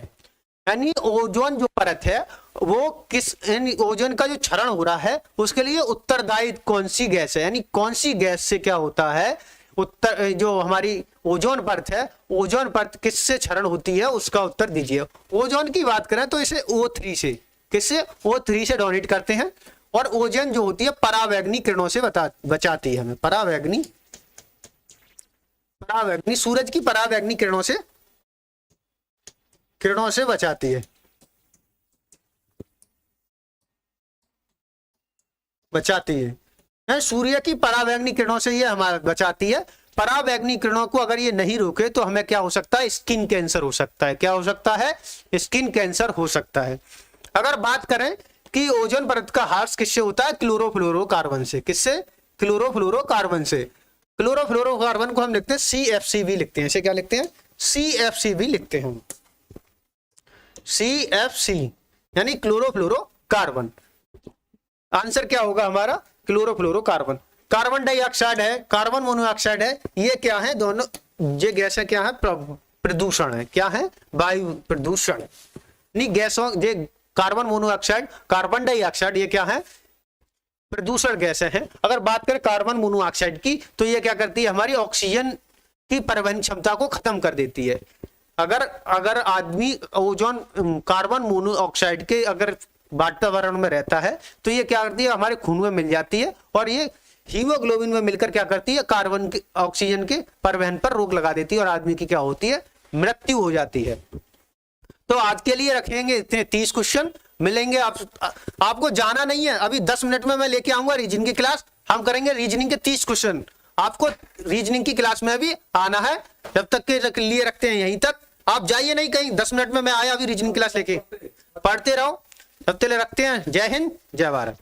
यानी ओजोन जो परत है वो किस, यानी ओजोन का जो क्षरण हो रहा है उसके लिए उत्तरदायी कौन सी गैस है, यानी कौन सी गैस से क्या होता है, उत्तर जो हमारी ओजोन परत है, ओजोन परत किससे क्षरण होती है उसका उत्तर दीजिए। ओजोन की बात करें तो इसे O3 से, किससे? O3 से डोनेट करते हैं। और ओजोन जो होती है परावैंगनी किरणों से बचाती है हमें। परावैंगनी सूरज की परावैंगनी किरणों से बचाती है। सूर्य की परावैंगनी किरणों से ये हमारा बचाती है। परावैंगनी किरणों को अगर ये नहीं रोके तो हमें क्या हो सकता है? स्किन कैंसर हो सकता है। क्या हो सकता है? स्किन कैंसर हो सकता है। अगर बात करें कि ओजोन परत का ह्रास किससे होता है? क्लोरोफ्लोरोकार्बन से। किससे? क्लोरोफ्लोरोकार्बन से। क्लोरोफ्लोरोकार्बन को हम लिखते हैं CFCV लिखते हैं। इसे क्या लिखते हैं? CFCV लिखते हैं। CFC यानी क्लोरोफ्लोरोकार्बन। आंसर क्या होगा हमारा? क्लोरोफ्लोरोकार्बन। कार्बन डाइऑक्साइड है, कार्बन मोनोऑक्साइड है, ये क्या है? दोनों ये गैस है, क्या है? प्रदूषण है। क्या है? वायु प्रदूषण। नहीं, गैसों ये कार्बन मोनोऑक्साइड, कार्बन डाइऑक्साइड, ये क्या है? प्रदूषण गैसें हैं। अगर बात करें कार्बन मोनोऑक्साइड की तो ये क्या करती है? हमारी ऑक्सीजन की परिवहन क्षमता को खत्म कर देती है। अगर आदमी ओजोन कार्बन मोनोऑक्साइड के अगर वातावरण में रहता है तो ये क्या करती है? हमारे खून में मिल जाती है और ये हीमोग्लोबिन में मिलकर क्या करती है? कार्बन के ऑक्सीजन के परिवहन पर रोक लगा देती है और आदमी की क्या होती है? मृत्यु हो जाती है। तो आज के लिए रखेंगे इतने 30 क्वेश्चन। मिलेंगे आपको जाना नहीं है, अभी 10 मिनट में मैं लेके आऊंगा रीजनिंग की क्लास। हम करेंगे रीजनिंग के 30 क्वेश्चन। आपको रीजनिंग की क्लास में भी आना है। जब तक के लिए रखते हैं यहीं तक, आप जाइए नहीं कहीं। 10 मिनट में मैं आया अभी रीजनिंग क्लास लेके, पढ़ते रहो। तब तक रखते हैं। जय हिंद, जय भारत।